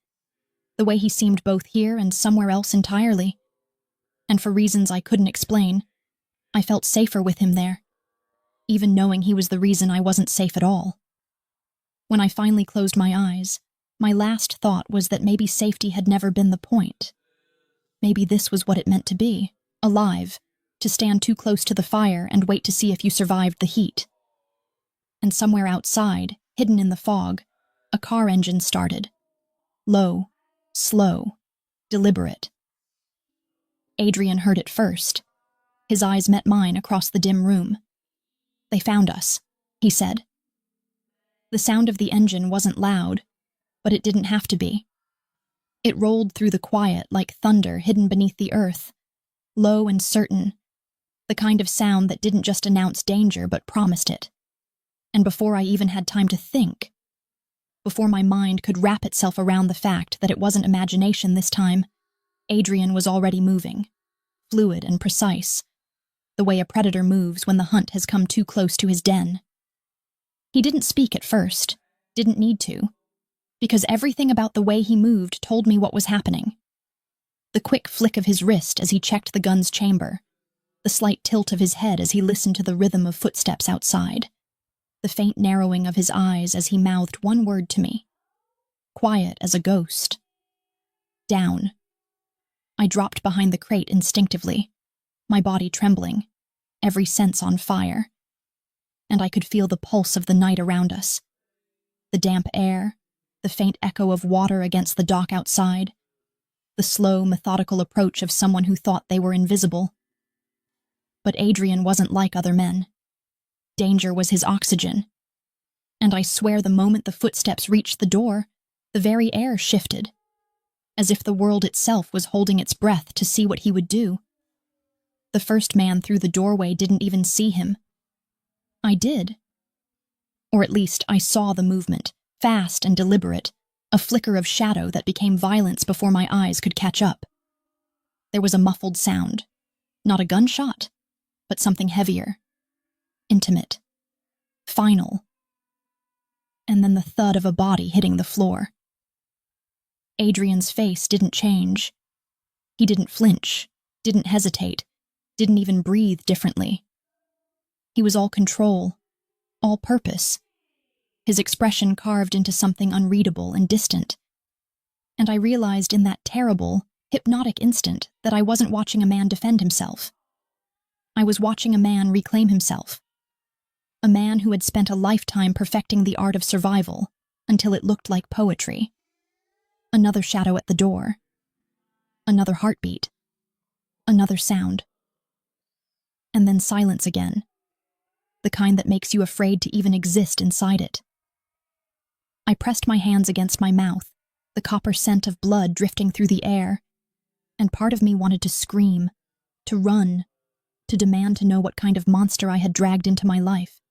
the way he seemed both here and somewhere else entirely, and for reasons I couldn't explain, I felt safer with him there, even knowing he was the reason I wasn't safe at all. When I finally closed my eyes, my last thought was that maybe safety had never been the point. Maybe this was what it meant to be, alive, to stand too close to the fire and wait to see if you survived the heat. And somewhere outside, hidden in the fog, a car engine started. Low, slow, deliberate. Adrian heard it first. His eyes met mine across the dim room. "They found us," he said. The sound of the engine wasn't loud, but it didn't have to be. It rolled through the quiet like thunder hidden beneath the earth, low and certain, the kind of sound that didn't just announce danger but promised it. And before I even had time to think, before my mind could wrap itself around the fact that it wasn't imagination this time, Adrian was already moving, fluid and precise, the way a predator moves when the hunt has come too close to his den. He didn't speak at first, didn't need to, because everything about the way he moved told me what was happening. The quick flick of his wrist as he checked the gun's chamber, the slight tilt of his head as he listened to the rhythm of footsteps outside, the faint narrowing of his eyes as he mouthed one word to me, quiet as a ghost. Down. I dropped behind the crate instinctively, my body trembling, every sense on fire. And I could feel the pulse of the night around us. The damp air, the faint echo of water against the dock outside, the slow, methodical approach of someone who thought they were invisible. But Adrian wasn't like other men. Danger was his oxygen. And I swear the moment the footsteps reached the door, the very air shifted, as if the world itself was holding its breath to see what he would do. The first man through the doorway didn't even see him. I did. Or at least I saw the movement, fast and deliberate, a flicker of shadow that became violence before my eyes could catch up. There was a muffled sound, not a gunshot, but something heavier, intimate, final. And then the thud of a body hitting the floor. Adrian's face didn't change. He didn't flinch, didn't hesitate, didn't even breathe differently. He was all control, all purpose, his expression carved into something unreadable and distant. And I realized in that terrible, hypnotic instant that I wasn't watching a man defend himself. I was watching a man reclaim himself. A man who had spent a lifetime perfecting the art of survival until it looked like poetry. Another shadow at the door. Another heartbeat. Another sound. And then silence again. The kind that makes you afraid to even exist inside it. I pressed my hands against my mouth, the copper scent of blood drifting through the air, and part of me wanted to scream, to run, to demand to know what kind of monster I had dragged into my life.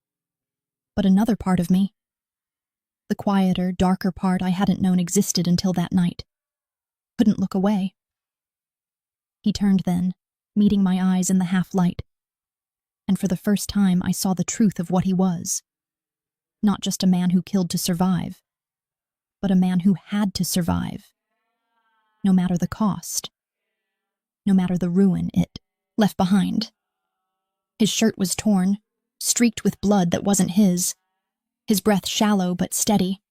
But another part of me, the quieter, darker part I hadn't known existed until that night, couldn't look away. He turned then, meeting my eyes in the half-light. And for the first time I saw the truth of what he was. Not just a man who killed to survive, but a man who had to survive. No matter the cost. No matter the ruin it left behind. His shirt was torn, streaked with blood that wasn't his breath shallow but steady,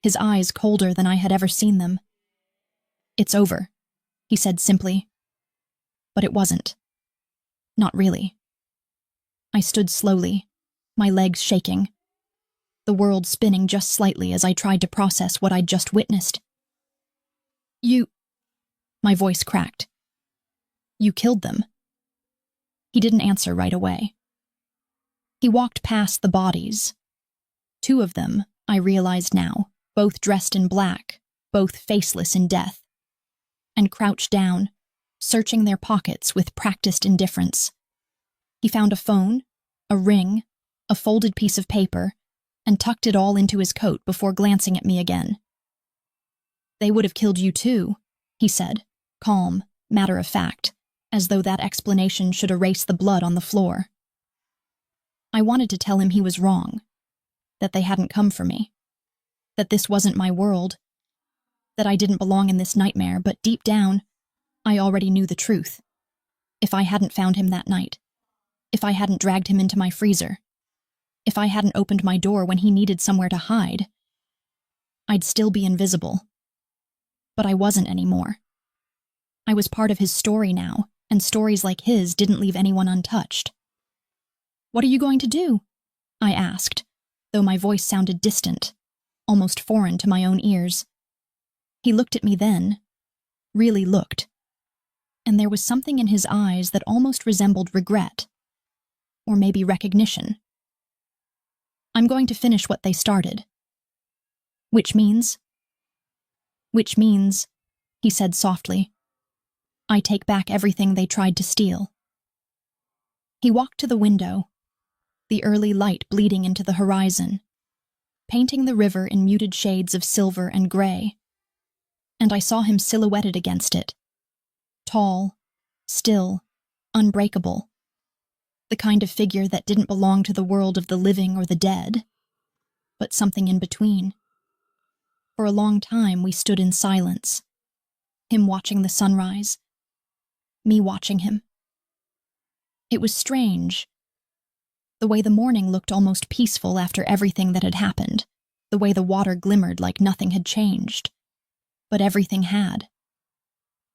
his eyes colder than I had ever seen them. "It's over," he said simply. But it wasn't. Not really. I stood slowly, my legs shaking, the world spinning just slightly as I tried to process what I'd just witnessed. "You..." My voice cracked. "You killed them." He didn't answer right away. He walked past the bodies. 2 of them, I realized now, both dressed in black, both faceless in death, and crouched down, searching their pockets with practiced indifference. He found a phone, a ring, a folded piece of paper, and tucked it all into his coat before glancing at me again. "They would have killed you too," he said, calm, matter of fact, as though that explanation should erase the blood on the floor. I wanted to tell him he was wrong, that they hadn't come for me, that this wasn't my world, that I didn't belong in this nightmare, but deep down, I already knew the truth. If I hadn't found him that night, if I hadn't dragged him into my freezer, if I hadn't opened my door when he needed somewhere to hide, I'd still be invisible. But I wasn't anymore. I was part of his story now, and stories like his didn't leave anyone untouched. "What are you going to do?" I asked, though my voice sounded distant, almost foreign to my own ears. He looked at me then, really looked. and there was something in his eyes that almost resembled regret, or maybe recognition. I'm going to finish what they started. Which means, he said softly, I take back everything they tried to steal. He walked to the window, the early light bleeding into the horizon, painting the river in muted shades of silver and gray, and I saw him silhouetted against it, tall, still, unbreakable, the kind of figure that didn't belong to the world of the living or the dead, but something in between. For a long time we stood in silence, him watching the sunrise, me watching him. It was strange, the way the morning looked almost peaceful after everything that had happened, the way the water glimmered like nothing had changed. But everything had.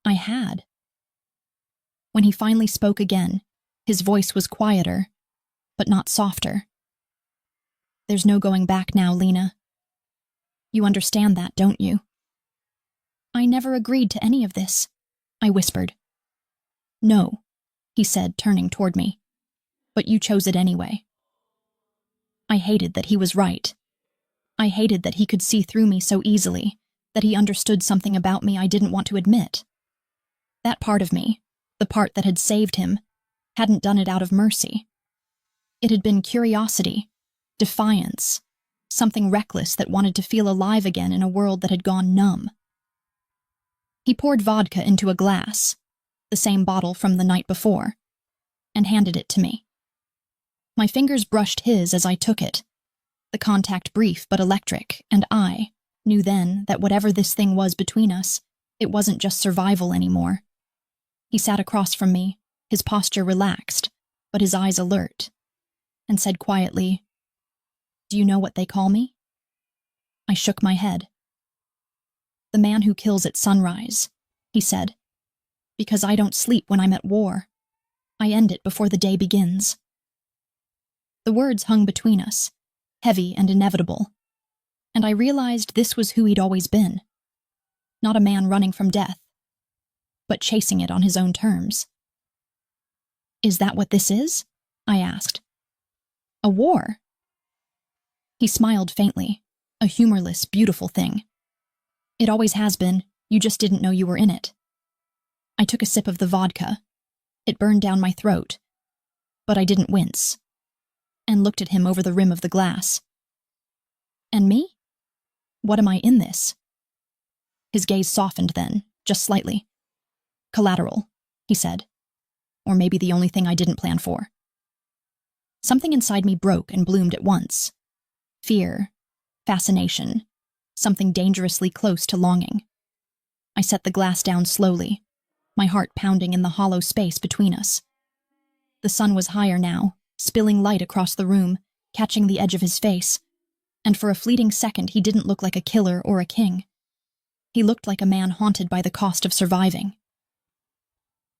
I had. When he finally spoke again, his voice was quieter, but not softer. There's no going back now, Lena. You understand that, don't you? I never agreed to any of this, I whispered. No, he said, turning toward me. But you chose it anyway. I hated that he was right. I hated that he could see through me so easily, that he understood something about me I didn't want to admit. That part of me, the part that had saved him, hadn't done it out of mercy. It had been curiosity, defiance, something reckless that wanted to feel alive again in a world that had gone numb. He poured vodka into a glass, the same bottle from the night before, and handed it to me. My fingers brushed his as I took it, the contact brief but electric, and I knew then that whatever this thing was between us, it wasn't just survival anymore. He sat across from me, his posture relaxed, but his eyes alert, and said quietly, Do you know what they call me? I shook my head. The man who kills at sunrise, he said, because I don't sleep when I'm at war. I end it before the day begins. The words hung between us, heavy and inevitable, and I realized this was who he'd always been. Not a man running from death, but chasing it on his own terms. Is that what this is? I asked. A war? He smiled faintly, a humorless, beautiful thing. It always has been, you just didn't know you were in it. I took a sip of the vodka. It burned down my throat, but I didn't wince, and looked at him over the rim of the glass. And me? What am I in this? His gaze softened then, just slightly. Collateral, he said. Or maybe the only thing I didn't plan for. Something inside me broke and bloomed at once. Fear, fascination, something dangerously close to longing. I set the glass down slowly, my heart pounding in the hollow space between us. The sun was higher now, spilling light across the room, catching the edge of his face, and for a fleeting second he didn't look like a killer or a king. He looked like a man haunted by the cost of surviving.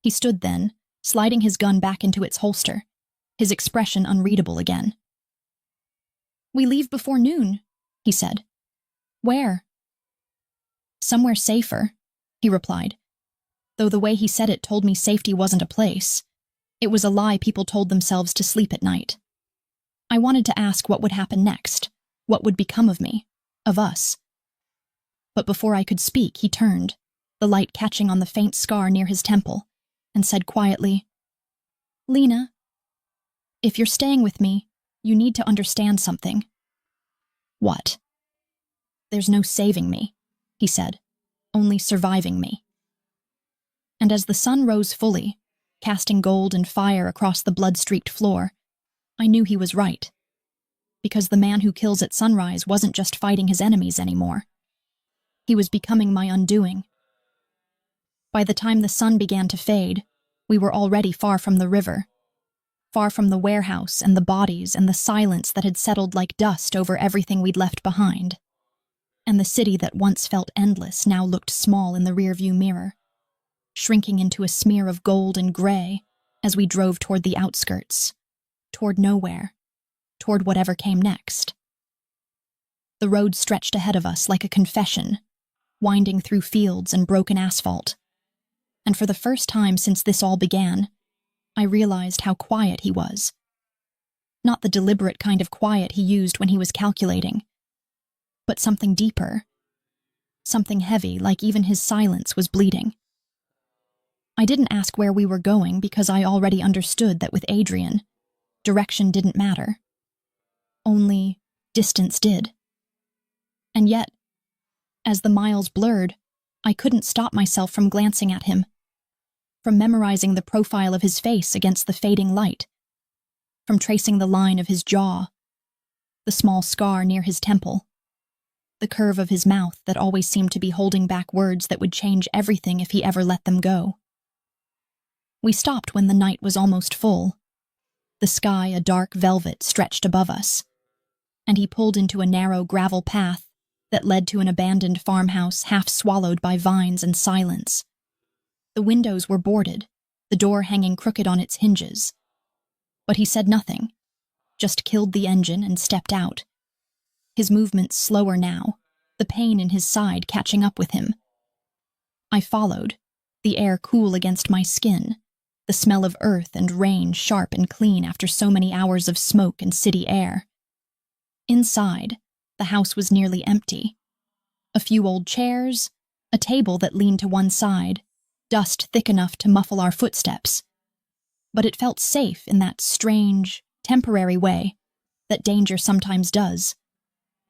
He stood then, sliding his gun back into its holster, his expression unreadable again. We leave before noon, he said. Where? Somewhere safer, he replied, though the way he said it told me safety wasn't a place. It was a lie people told themselves to sleep at night. I wanted to ask what would happen next, what would become of me, of us. But before I could speak, he turned, the light catching on the faint scar near his temple, and said quietly, Lena, if you're staying with me, you need to understand something. What? There's no saving me, he said, only surviving me. And as the sun rose fully, casting gold and fire across the blood-streaked floor, I knew he was right. Because the man who kills at sunrise wasn't just fighting his enemies anymore. He was becoming my undoing. By the time the sun began to fade, we were already far from the river, far from the warehouse and the bodies and the silence that had settled like dust over everything we'd left behind. And the city that once felt endless now looked small in the rearview mirror, shrinking into a smear of gold and gray as we drove toward the outskirts, toward nowhere, toward whatever came next. The road stretched ahead of us like a confession, winding through fields and broken asphalt. And for the first time since this all began, I realized how quiet he was. Not the deliberate kind of quiet he used when he was calculating, but something deeper, something heavy, like even his silence was bleeding. I didn't ask where we were going because I already understood that with Adrian, direction didn't matter. Only distance did. And yet, as the miles blurred, I couldn't stop myself from glancing at him, from memorizing the profile of his face against the fading light, from tracing the line of his jaw, the small scar near his temple, the curve of his mouth that always seemed to be holding back words that would change everything if he ever let them go. We stopped when the night was almost full. The sky a dark velvet stretched above us, and he pulled into a narrow gravel path that led to an abandoned farmhouse half swallowed by vines and silence. The windows were boarded, the door hanging crooked on its hinges. But he said nothing, just killed the engine and stepped out. His movements slower now, the pain in his side catching up with him. I followed, the air cool against my skin, the smell of earth and rain sharp and clean after so many hours of smoke and city air. Inside, the house was nearly empty. A few old chairs, a table that leaned to one side, dust thick enough to muffle our footsteps. But it felt safe in that strange, temporary way that danger sometimes does,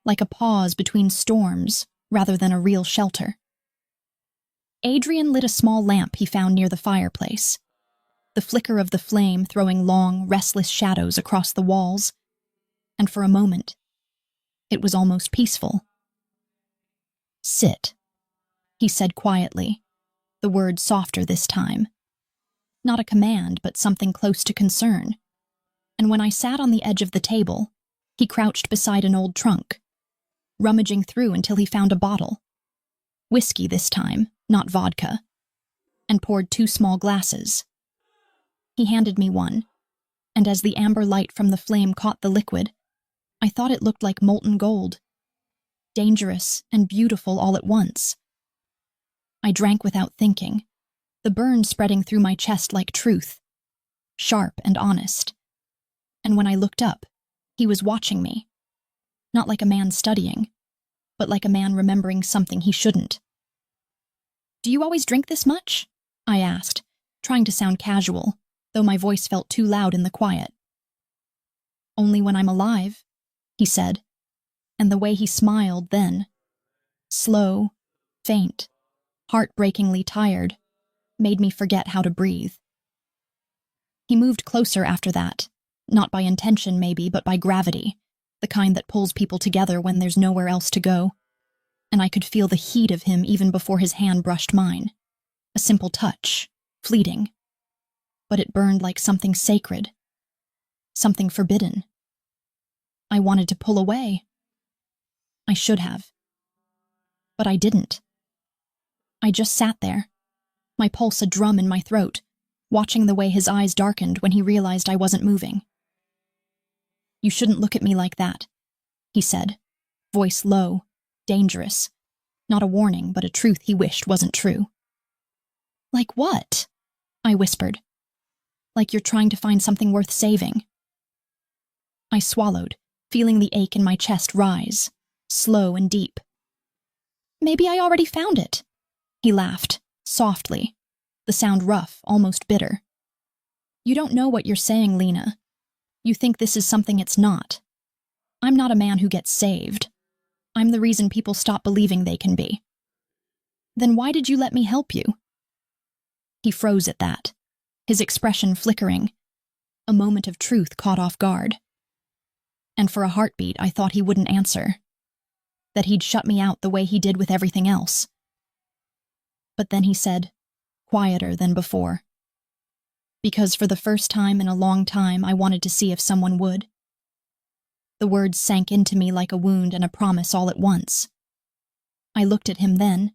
like a pause between storms rather than a real shelter. Adrian lit a small lamp he found near the fireplace, the flicker of the flame throwing long, restless shadows across the walls, and for a moment, it was almost peaceful. "Sit," he said quietly, the word softer this time. Not a command, but something close to concern. And when I sat on the edge of the table, he crouched beside an old trunk, rummaging through until he found a bottle. Whiskey this time, not vodka, and poured 2 small glasses. He handed me one, and as the amber light from the flame caught the liquid, I thought it looked like molten gold. Dangerous and beautiful all at once. I drank without thinking, the burn spreading through my chest like truth, sharp and honest. And when I looked up, he was watching me, not like a man studying, but like a man remembering something he shouldn't. "Do you always drink this much?" I asked, trying to sound casual, though my voice felt too loud in the quiet. "Only when I'm alive," he said, and the way he smiled then, slow, faint, heartbreakingly tired, made me forget how to breathe. He moved closer after that, not by intention maybe, but by gravity, the kind that pulls people together when there's nowhere else to go, and I could feel the heat of him even before his hand brushed mine. A simple touch, fleeting, but it burned like something sacred, something forbidden. I wanted to pull away. I should have. But I didn't. I just sat there, my pulse a drum in my throat, watching the way his eyes darkened when he realized I wasn't moving. "You shouldn't look at me like that," he said, voice low, dangerous, not a warning but a truth he wished wasn't true. "Like what?" I whispered. "Like you're trying to find something worth saving." I swallowed, feeling the ache in my chest rise, slow and deep. "Maybe I already found it," he laughed, softly, the sound rough, almost bitter. "You don't know what you're saying, Lena. You think this is something it's not. I'm not a man who gets saved. I'm the reason people stop believing they can be." "Then why did you let me help you?" He froze at that, his expression flickering, a moment of truth caught off guard. And for a heartbeat, I thought he wouldn't answer, that he'd shut me out the way he did with everything else. But then he said, quieter than before, "Because for the first time in a long time, I wanted to see if someone would." The words sank into me like a wound and a promise all at once. I looked at him then,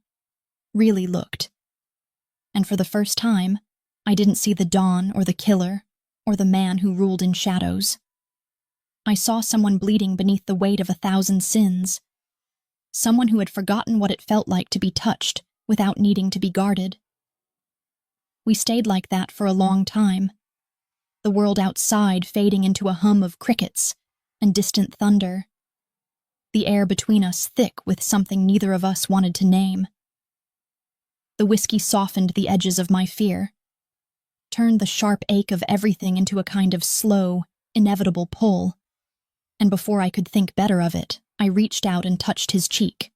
really looked. And for the first time, I didn't see the dawn or the killer or the man who ruled in shadows. I saw someone bleeding beneath the weight of 1,000 sins. Someone who had forgotten what it felt like to be touched without needing to be guarded. We stayed like that for a long time, the world outside fading into a hum of crickets and distant thunder, the air between us thick with something neither of us wanted to name. The whiskey softened the edges of my fear, turned the sharp ache of everything into a kind of slow, inevitable pull, and before I could think better of it, I reached out and touched his cheek.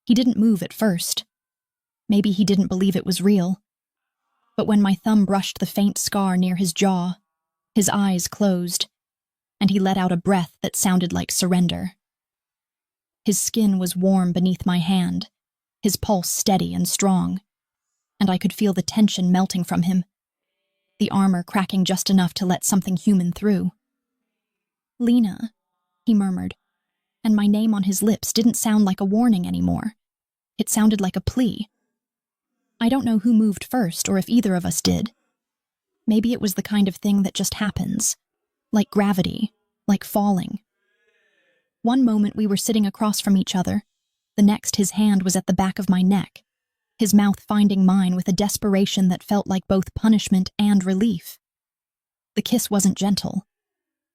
He didn't move at first. Maybe he didn't believe it was real. But when my thumb brushed the faint scar near his jaw, his eyes closed, and he let out a breath that sounded like surrender. His skin was warm beneath my hand, his pulse steady and strong, and I could feel the tension melting from him, the armor cracking just enough to let something human through. "Lena," he murmured, and my name on his lips didn't sound like a warning anymore. It sounded like a plea. I don't know who moved first or if either of us did. Maybe it was the kind of thing that just happens, like gravity, like falling. One moment we were sitting across from each other, the next his hand was at the back of my neck, his mouth finding mine with a desperation that felt like both punishment and relief. The kiss wasn't gentle.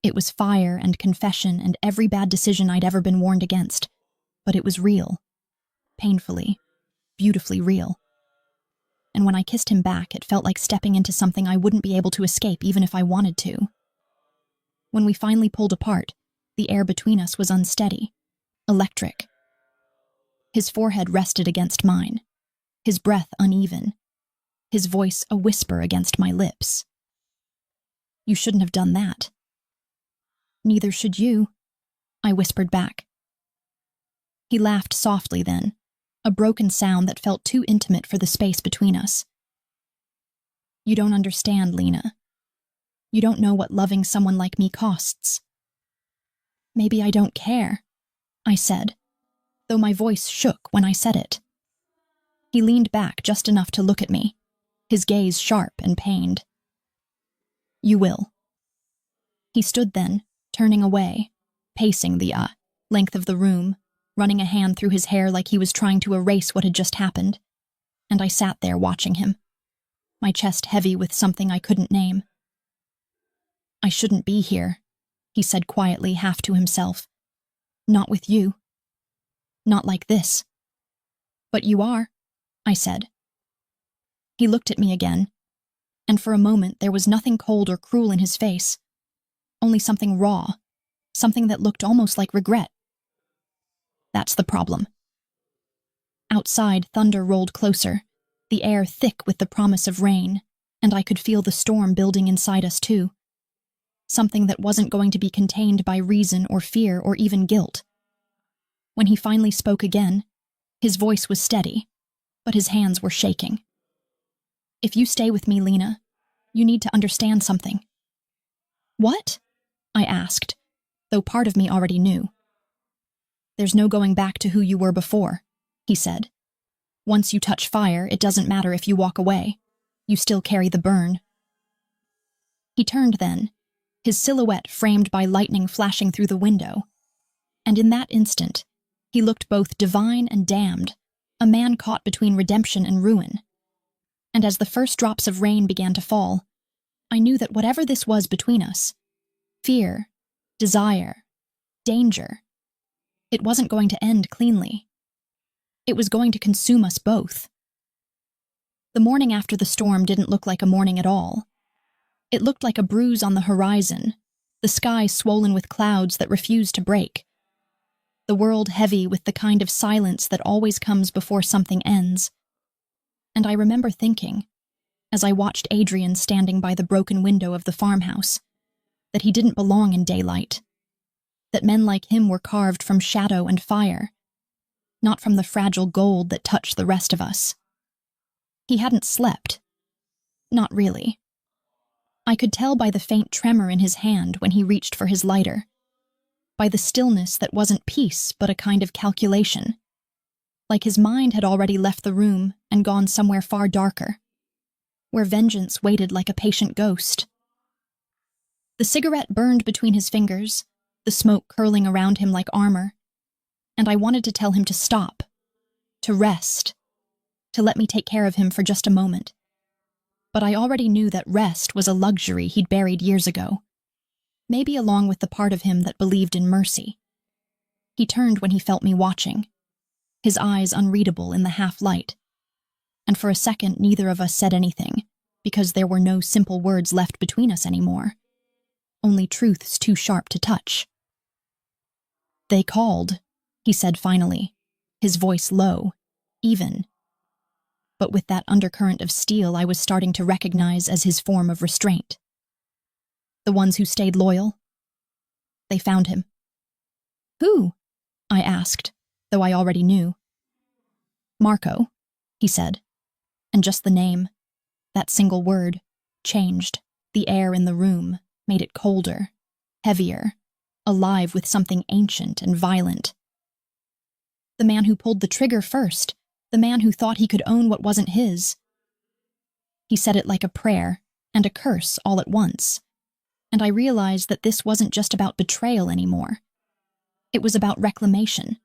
It was fire and confession and every bad decision I'd ever been warned against, but it was real. Painfully, beautifully real. And when I kissed him back, it felt like stepping into something I wouldn't be able to escape even if I wanted to. When we finally pulled apart, the air between us was unsteady, electric. His forehead rested against mine, his breath uneven, his voice a whisper against my lips. "You shouldn't have done that." "Neither should you," I whispered back. He laughed softly then, a broken sound that felt too intimate for the space between us. "You don't understand, Lena. You don't know what loving someone like me costs." "Maybe I don't care," I said, though my voice shook when I said it. He leaned back just enough to look at me, his gaze sharp and pained. "You will." He stood then, turning away, pacing the length of the room, running a hand through his hair like he was trying to erase what had just happened, and I sat there watching him, my chest heavy with something I couldn't name. "I shouldn't be here," he said quietly, half to himself. "Not with you. Not like this." "But you are," I said. He looked at me again, and for a moment there was nothing cold or cruel in his face, only something raw, something that looked almost like regret. "That's the problem." Outside, thunder rolled closer, the air thick with the promise of rain, and I could feel the storm building inside us too. Something that wasn't going to be contained by reason or fear or even guilt. When he finally spoke again, his voice was steady, but his hands were shaking. "If you stay with me, Lena, you need to understand something." "What?" I asked, though part of me already knew. "There's no going back to who you were before," he said. "Once you touch fire, it doesn't matter if you walk away. You still carry the burn." He turned then, his silhouette framed by lightning flashing through the window, and in that instant, he looked both divine and damned, a man caught between redemption and ruin. And as the first drops of rain began to fall, I knew that whatever this was between us, fear, desire, danger, it wasn't going to end cleanly. It was going to consume us both. The morning after the storm didn't look like a morning at all. It looked like a bruise on the horizon, the sky swollen with clouds that refused to break, the world heavy with the kind of silence that always comes before something ends. And I remember thinking, as I watched Adrian standing by the broken window of the farmhouse, that he didn't belong in daylight, that men like him were carved from shadow and fire, not from the fragile gold that touched the rest of us. He hadn't slept. Not really. I could tell by the faint tremor in his hand when he reached for his lighter, by the stillness that wasn't peace but a kind of calculation, like his mind had already left the room and gone somewhere far darker, where vengeance waited like a patient ghost. The cigarette burned between his fingers, the smoke curling around him like armor, and I wanted to tell him to stop, to rest, to let me take care of him for just a moment. But I already knew that rest was a luxury he'd buried years ago, maybe along with the part of him that believed in mercy. He turned when he felt me watching, his eyes unreadable in the half-light, and for a second neither of us said anything, because there were no simple words left between us anymore, only truths too sharp to touch. "They called," he said finally, his voice low, even, but with that undercurrent of steel I was starting to recognize as his form of restraint. "The ones who stayed loyal? They found him." "Who?" I asked, though I already knew. "Marco," he said, and just the name, that single word, changed the air in the room, made it colder, heavier, alive with something ancient and violent. The man who pulled the trigger first, the man who thought he could own what wasn't his. He said it like a prayer and a curse all at once, and I realized that this wasn't just about betrayal anymore. It was about reclamation,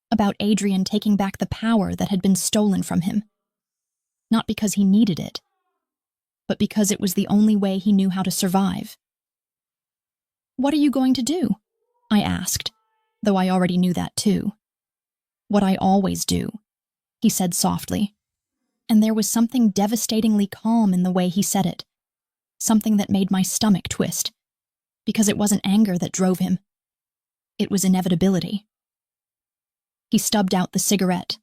about Adrian taking back the power that had been stolen from him. Not because he needed it, but because it was the only way he knew how to survive. "What are you going to do?" I asked, though I already knew that too. "What I always do," he said softly, and there was something devastatingly calm in the way he said it, something that made my stomach twist, because it wasn't anger that drove him. It was inevitability. He stubbed out the cigarette,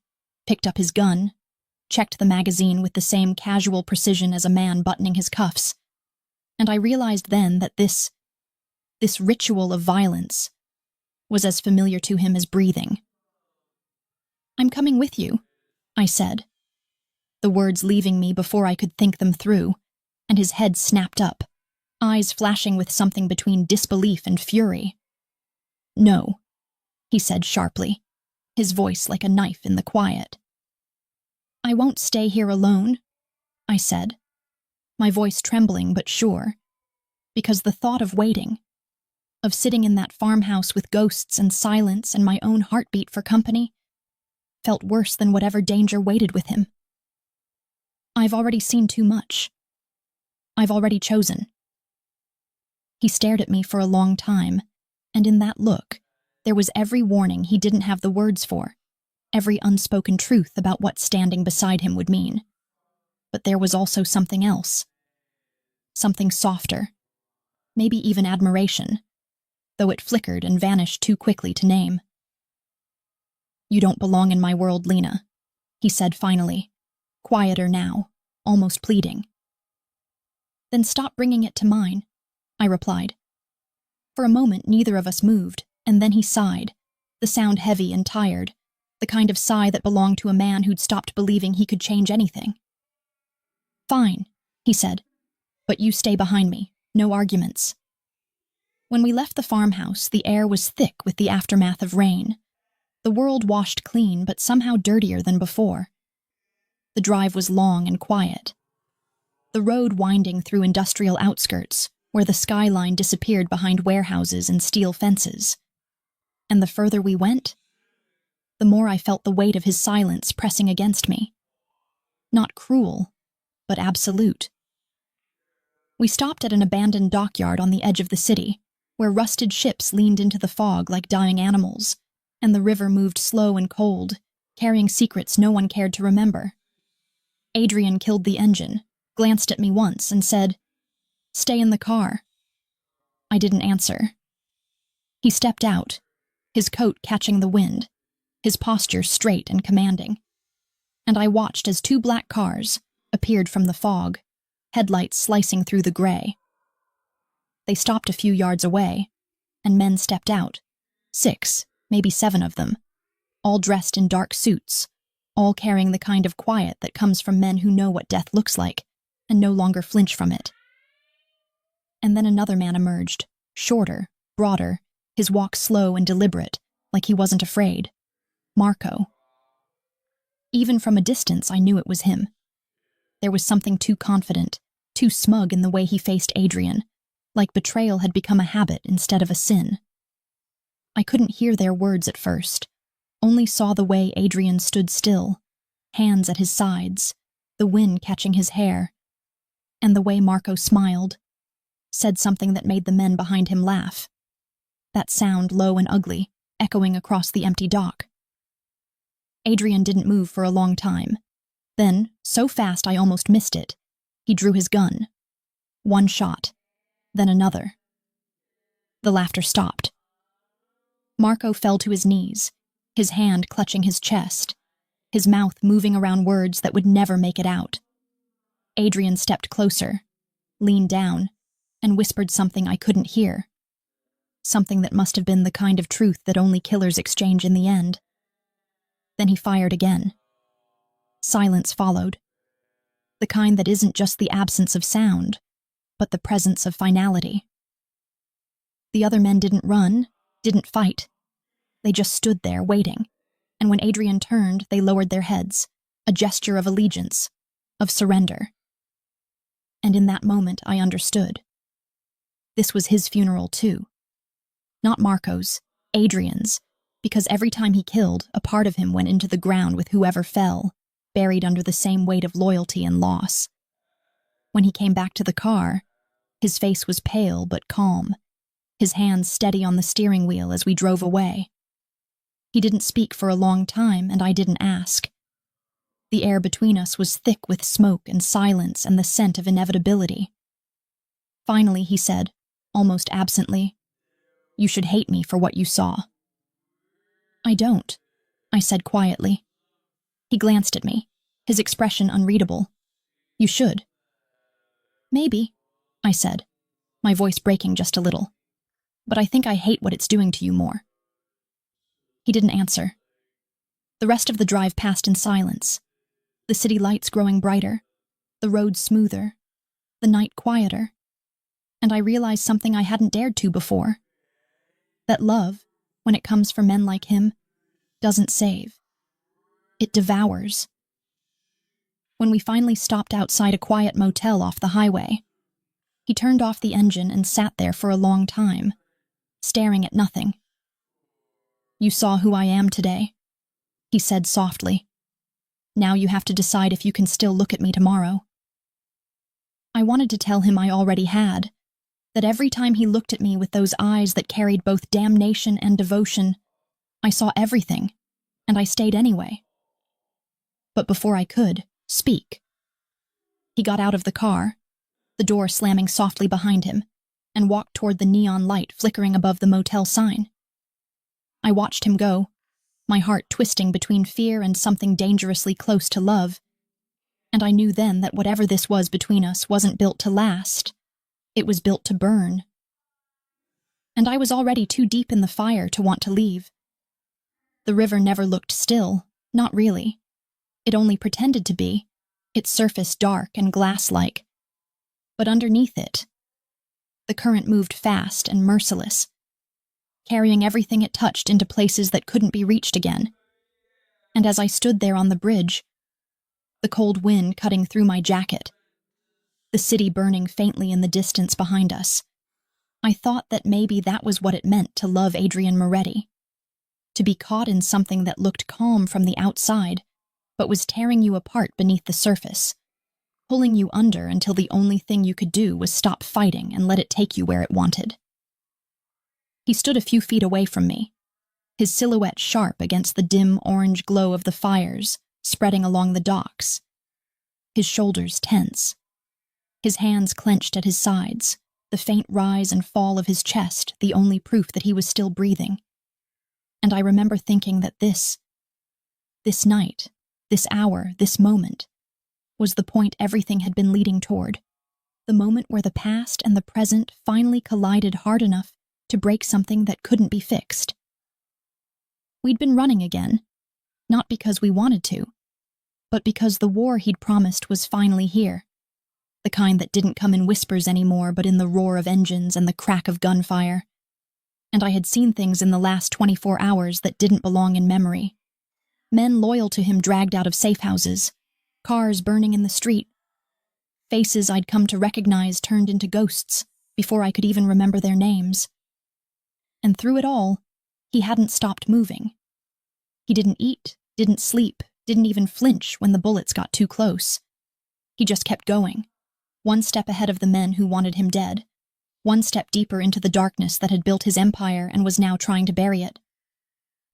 picked up his gun, checked the magazine with the same casual precision as a man buttoning his cuffs, and I realized then that this ritual of violence was as familiar to him as breathing. "I'm coming with you," I said, the words leaving me before I could think them through, and his head snapped up, eyes flashing with something between disbelief and fury. "No," he said sharply, his voice like a knife in the quiet. "I won't stay here alone," I said, my voice trembling but sure, because the thought of waiting, of sitting in that farmhouse with ghosts and silence and my own heartbeat for company, felt worse than whatever danger waited with him. "I've already seen too much. I've already chosen." He stared at me for a long time, and in that look, there was every warning he didn't have the words for, every unspoken truth about what standing beside him would mean. But there was also something else. Something softer, maybe even admiration, though it flickered and vanished too quickly to name. "You don't belong in my world, Lena," he said finally, quieter now, almost pleading. "Then stop bringing it to mine," I replied. For a moment neither of us moved, and then he sighed, the sound heavy and tired, the kind of sigh that belonged to a man who'd stopped believing he could change anything. "Fine," he said, "but you stay behind me, no arguments." When we left the farmhouse, the air was thick with the aftermath of rain. The world washed clean, but somehow dirtier than before. The drive was long and quiet. The road winding through industrial outskirts, where the skyline disappeared behind warehouses and steel fences. And the further we went, the more I felt the weight of his silence pressing against me. Not cruel, but absolute. We stopped at an abandoned dockyard on the edge of the city, where rusted ships leaned into the fog like dying animals, and the river moved slow and cold, carrying secrets no one cared to remember. Adrian killed the engine, glanced at me once, and said, "Stay in the car." I didn't answer. He stepped out, his coat catching the wind, his posture straight and commanding, and I watched as two black cars appeared from the fog, headlights slicing through the gray. They stopped a few yards away, and men stepped out, 6, maybe 7 of them, all dressed in dark suits, all carrying the kind of quiet that comes from men who know what death looks like and no longer flinch from it. And then another man emerged, shorter, broader, his walk slow and deliberate, like he wasn't afraid. Marco. Even from a distance, I knew it was him. There was something too confident, too smug in the way he faced Adrian, like betrayal had become a habit instead of a sin. I couldn't hear their words at first, only saw the way Adrian stood still, hands at his sides, the wind catching his hair, And the way Marco smiled, said something that made the men behind him laugh. That sound, low and ugly, echoing across the empty dock. Adrian didn't move for a long time. Then, so fast I almost missed it, he drew his gun. One shot, then another. The laughter stopped. Marco fell to his knees, his hand clutching his chest, his mouth moving around words that would never make it out. Adrian stepped closer, leaned down, and whispered something I couldn't hear. Something that must have been the kind of truth that only killers exchange in the end. Then he fired again. Silence followed. The kind that isn't just the absence of sound, but the presence of finality. The other men didn't run, didn't fight. They just stood there, waiting. And when Adrian turned, they lowered their heads, a gesture of allegiance, of surrender. And in that moment, I understood. This was his funeral, too. Not Marco's, Adrian's, because every time he killed, a part of him went into the ground with whoever fell, buried under the same weight of loyalty and loss. When he came back to the car, his face was pale but calm, his hands steady on the steering wheel as we drove away. He didn't speak for a long time, and I didn't ask. The air between us was thick with smoke and silence and the scent of inevitability. Finally, he said, almost absently, "You should hate me for what you saw." "I don't," I said quietly. He glanced at me, his expression unreadable. "You should." "Maybe," I said, my voice breaking just a little. "But I think I hate what it's doing to you more." He didn't answer. The rest of the drive passed in silence, the city lights growing brighter, the road smoother, the night quieter, and I realized something I hadn't dared to before. That love, when it comes from men like him, doesn't save. It devours. When we finally stopped outside a quiet motel off the highway, he turned off the engine and sat there for a long time, staring at nothing. "You saw who I am today," he said softly. "Now you have to decide if you can still look at me tomorrow." I wanted to tell him I already had, that every time he looked at me with those eyes that carried both damnation and devotion, I saw everything, and I stayed anyway. But before I could speak, he got out of the car, the door slamming softly behind him, and walked toward the neon light flickering above the motel sign. I watched him go, my heart twisting between fear and something dangerously close to love, and I knew then that whatever this was between us wasn't built to last. It was built to burn. And I was already too deep in the fire to want to leave. The river never looked still, not really. It only pretended to be, its surface dark and glass-like. But underneath it, the current moved fast and merciless, carrying everything it touched into places that couldn't be reached again. And as I stood there on the bridge, the cold wind cutting through my jacket, the city burning faintly in the distance behind us, I thought that maybe that was what it meant to love Adrian Moretti. To be caught in something that looked calm from the outside, but was tearing you apart beneath the surface, pulling you under until the only thing you could do was stop fighting and let it take you where it wanted. He stood a few feet away from me, his silhouette sharp against the dim orange glow of the fires spreading along the docks, his shoulders tense, his hands clenched at his sides, the faint rise and fall of his chest the only proof that he was still breathing. And I remember thinking that this night, this hour, this moment, was the point everything had been leading toward, the moment where the past and the present finally collided hard enough to break something that couldn't be fixed. We'd been running again, not because we wanted to, but because the war he'd promised was finally here, the kind that didn't come in whispers anymore but in the roar of engines and the crack of gunfire. And I had seen things in the last 24 hours that didn't belong in memory. Men loyal to him dragged out of safe houses, cars burning in the street, faces I'd come to recognize turned into ghosts before I could even remember their names. And through it all, he hadn't stopped moving. He didn't eat, didn't sleep, didn't even flinch when the bullets got too close. He just kept going, one step ahead of the men who wanted him dead, one step deeper into the darkness that had built his empire and was now trying to bury it.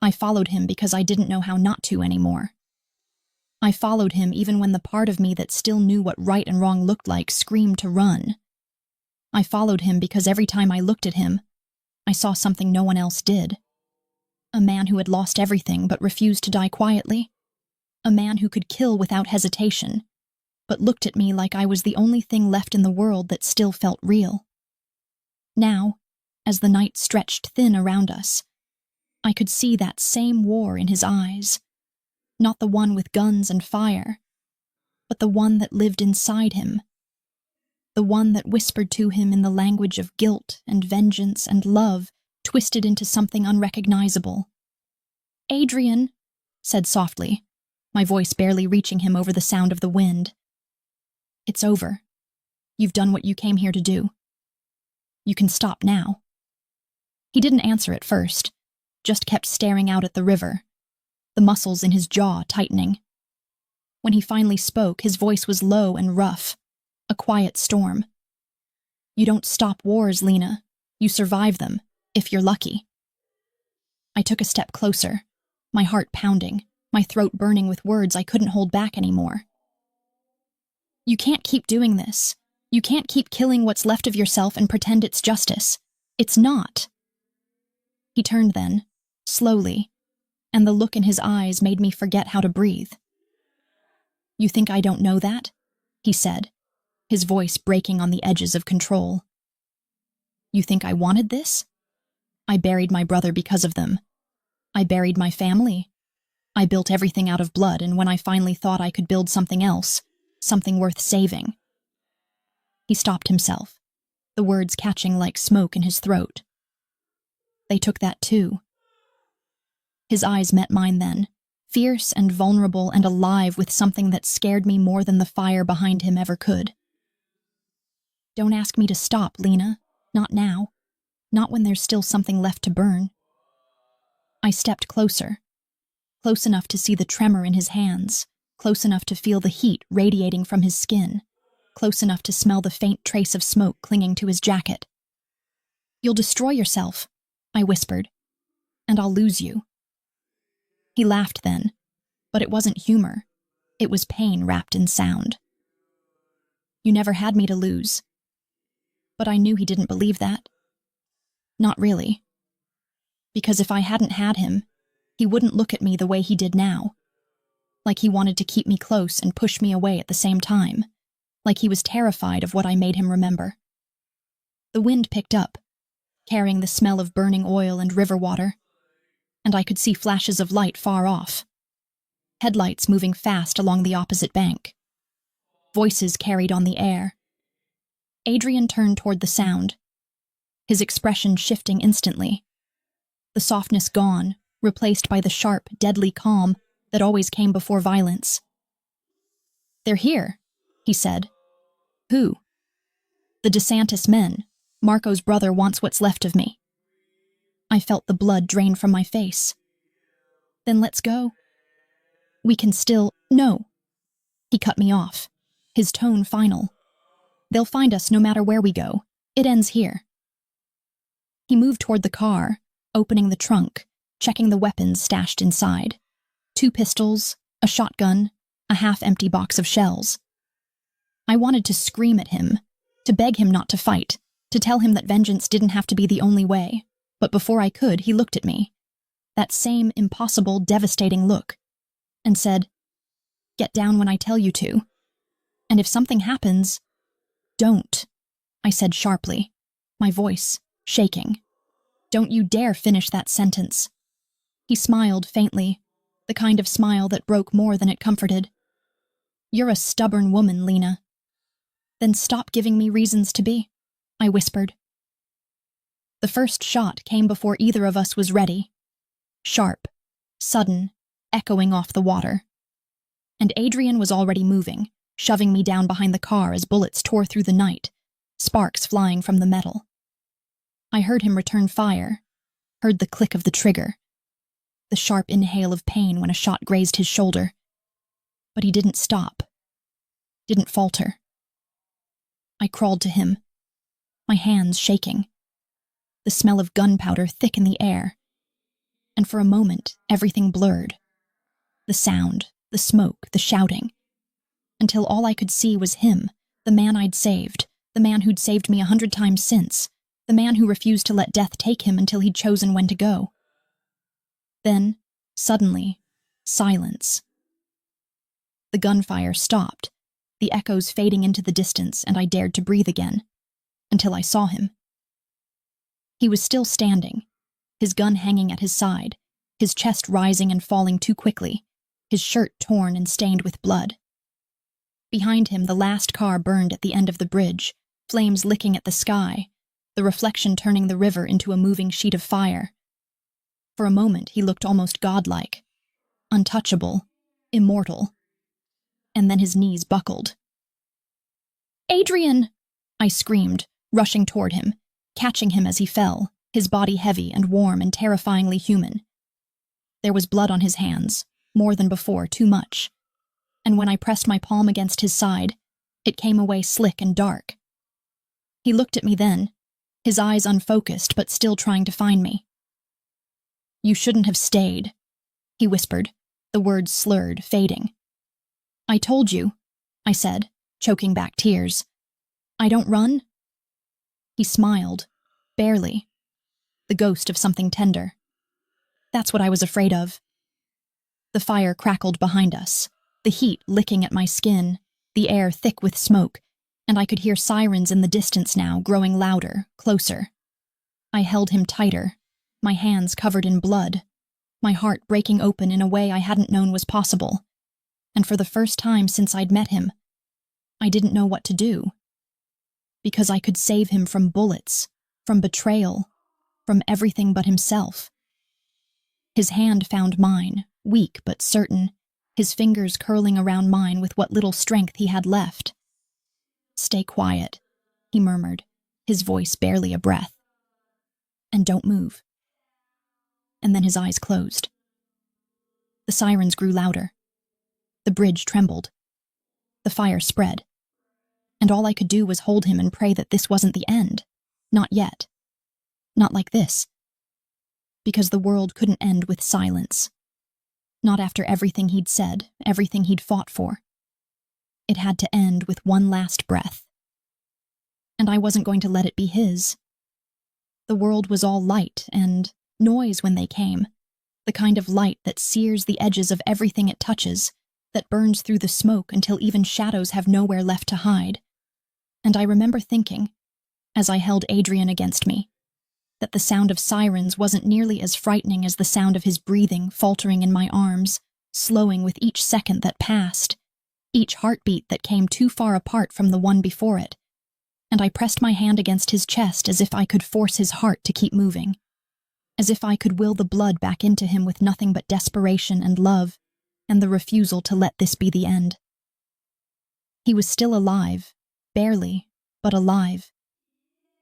I followed him because I didn't know how not to anymore. I followed him even when the part of me that still knew what right and wrong looked like screamed to run. I followed him because every time I looked at him, I saw something no one else did. A man who had lost everything but refused to die quietly. A man who could kill without hesitation, but looked at me like I was the only thing left in the world that still felt real. Now, as the night stretched thin around us, I could see that same war in his eyes. Not the one with guns and fire, but the one that lived inside him. The one that whispered to him in the language of guilt and vengeance and love twisted into something unrecognizable. "Adrian," said softly, my voice barely reaching him over the sound of the wind. "It's over. You've done what you came here to do. You can stop now." He didn't answer at first, just kept staring out at the river, the muscles in his jaw tightening. When he finally spoke, his voice was low and rough, a quiet storm. "You don't stop wars, Lena. You survive them, if you're lucky." I took a step closer, my heart pounding, my throat burning with words I couldn't hold back anymore. "You can't keep doing this. You can't keep killing what's left of yourself and pretend it's justice. It's not." He turned then, slowly, and the look in his eyes made me forget how to breathe. "You think I don't know that?" he said, his voice breaking on the edges of control. "You think I wanted this? I buried my brother because of them. I buried my family. I built everything out of blood, and when I finally thought I could build something else, something worth saving." He stopped himself, the words catching like smoke in his throat. "They took that too." His eyes met mine then, fierce and vulnerable and alive with something that scared me more than the fire behind him ever could. "Don't ask me to stop, Lena. Not now. Not when there's still something left to burn." I stepped closer, close enough to see the tremor in his hands, close enough to feel the heat radiating from his skin, close enough to smell the faint trace of smoke clinging to his jacket. "You'll destroy yourself," I whispered, "and I'll lose you." He laughed then, but it wasn't humor. It was pain wrapped in sound. "You never had me to lose." But I knew he didn't believe that. Not really. Because if I hadn't had him, he wouldn't look at me the way he did now. Like he wanted to keep me close and push me away at the same time. Like he was terrified of what I made him remember. The wind picked up, carrying the smell of burning oil and river water, and I could see flashes of light far off. Headlights moving fast along the opposite bank. Voices carried on the air. Adrian turned toward the sound, his expression shifting instantly. The softness gone, replaced by the sharp, deadly calm that always came before violence. "They're here," he said. "Who?" "The DeSantis men. Marco's brother wants what's left of me." I felt the blood drain from my face. "Then let's go." "We can still—" "No." He cut me off, his tone final. "They'll find us no matter where we go. It ends here." He moved toward the car, opening the trunk, checking the weapons stashed inside. 2 pistols, a shotgun, a half-empty box of shells. I wanted to scream at him, to beg him not to fight, to tell him that vengeance didn't have to be the only way, but before I could, he looked at me, that same impossible, devastating look, and said, "Get down when I tell you to. And if something happens, don't," I said sharply, my voice shaking. "Don't you dare finish that sentence." He smiled faintly, the kind of smile that broke more than it comforted. "You're a stubborn woman, Lena." "Then stop giving me reasons to be," I whispered. The first shot came before either of us was ready. Sharp, sudden, echoing off the water. And Adrian was already moving, shoving me down behind the car as bullets tore through the night, sparks flying from the metal. I heard him return fire, heard the click of the trigger, the sharp inhale of pain when a shot grazed his shoulder. But he didn't stop, didn't falter. I crawled to him, my hands shaking, the smell of gunpowder thick in the air. And for a moment, everything blurred. The sound, the smoke, the shouting. Until all I could see was him, the man I'd saved, the man who'd saved me 100 times since, the man who refused to let death take him until he'd chosen when to go. Then, suddenly, silence. The gunfire stopped, the echoes fading into the distance, and I dared to breathe again, until I saw him. He was still standing, his gun hanging at his side, his chest rising and falling too quickly, his shirt torn and stained with blood. Behind him, the last car burned at the end of the bridge, flames licking at the sky, the reflection turning the river into a moving sheet of fire. For a moment, he looked almost godlike, untouchable, immortal. And then his knees buckled. "Adrian!" I screamed, rushing toward him, catching him as he fell, his body heavy and warm and terrifyingly human. There was blood on his hands, more than before, too much. And when I pressed my palm against his side, it came away slick and dark. He looked at me then, his eyes unfocused but still trying to find me. "You shouldn't have stayed," he whispered, the words slurred, fading. "I told you," I said, choking back tears. "I don't run?" He smiled, barely, the ghost of something tender. "That's what I was afraid of." The fire crackled behind us, the heat licking at my skin, the air thick with smoke, and I could hear sirens in the distance now, growing louder, closer. I held him tighter, my hands covered in blood, my heart breaking open in a way I hadn't known was possible. And for the first time since I'd met him, I didn't know what to do. Because I could save him from bullets, from betrayal, from everything but himself. His hand found mine, weak but certain, his fingers curling around mine with what little strength he had left. "Stay quiet," he murmured, his voice barely a breath. "And don't move." And then his eyes closed. The sirens grew louder. The bridge trembled. The fire spread. And all I could do was hold him and pray that this wasn't the end. Not yet. Not like this. Because the world couldn't end with silence. Not after everything he'd said, everything he'd fought for. It had to end with one last breath. And I wasn't going to let it be his. The world was all light and noise when they came, the kind of light that sears the edges of everything it touches, that burns through the smoke until even shadows have nowhere left to hide. And I remember thinking, as I held Adrian against me, that the sound of sirens wasn't nearly as frightening as the sound of his breathing faltering in my arms, slowing with each second that passed, each heartbeat that came too far apart from the one before it. And I pressed my hand against his chest as if I could force his heart to keep moving, as if I could will the blood back into him with nothing but desperation and love, and the refusal to let this be the end. He was still alive, barely, but alive.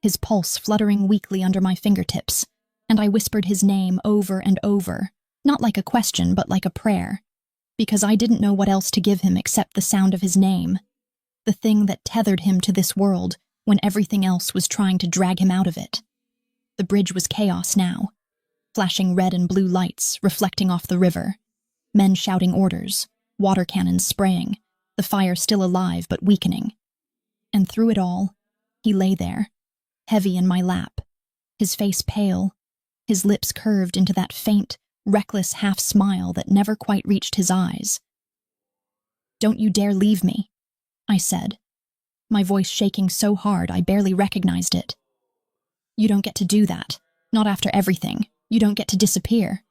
His pulse fluttering weakly under my fingertips, and I whispered his name over and over, not like a question but like a prayer, because I didn't know what else to give him except the sound of his name, the thing that tethered him to this world when everything else was trying to drag him out of it. The bridge was chaos now, flashing red and blue lights reflecting off the river, men shouting orders, water cannons spraying, the fire still alive but weakening. And through it all, he lay there, heavy in my lap, his face pale, his lips curved into that faint, reckless half-smile that never quite reached his eyes. "Don't you dare leave me," I said, my voice shaking so hard I barely recognized it. "You don't get to do that, not after everything. You don't get to disappear."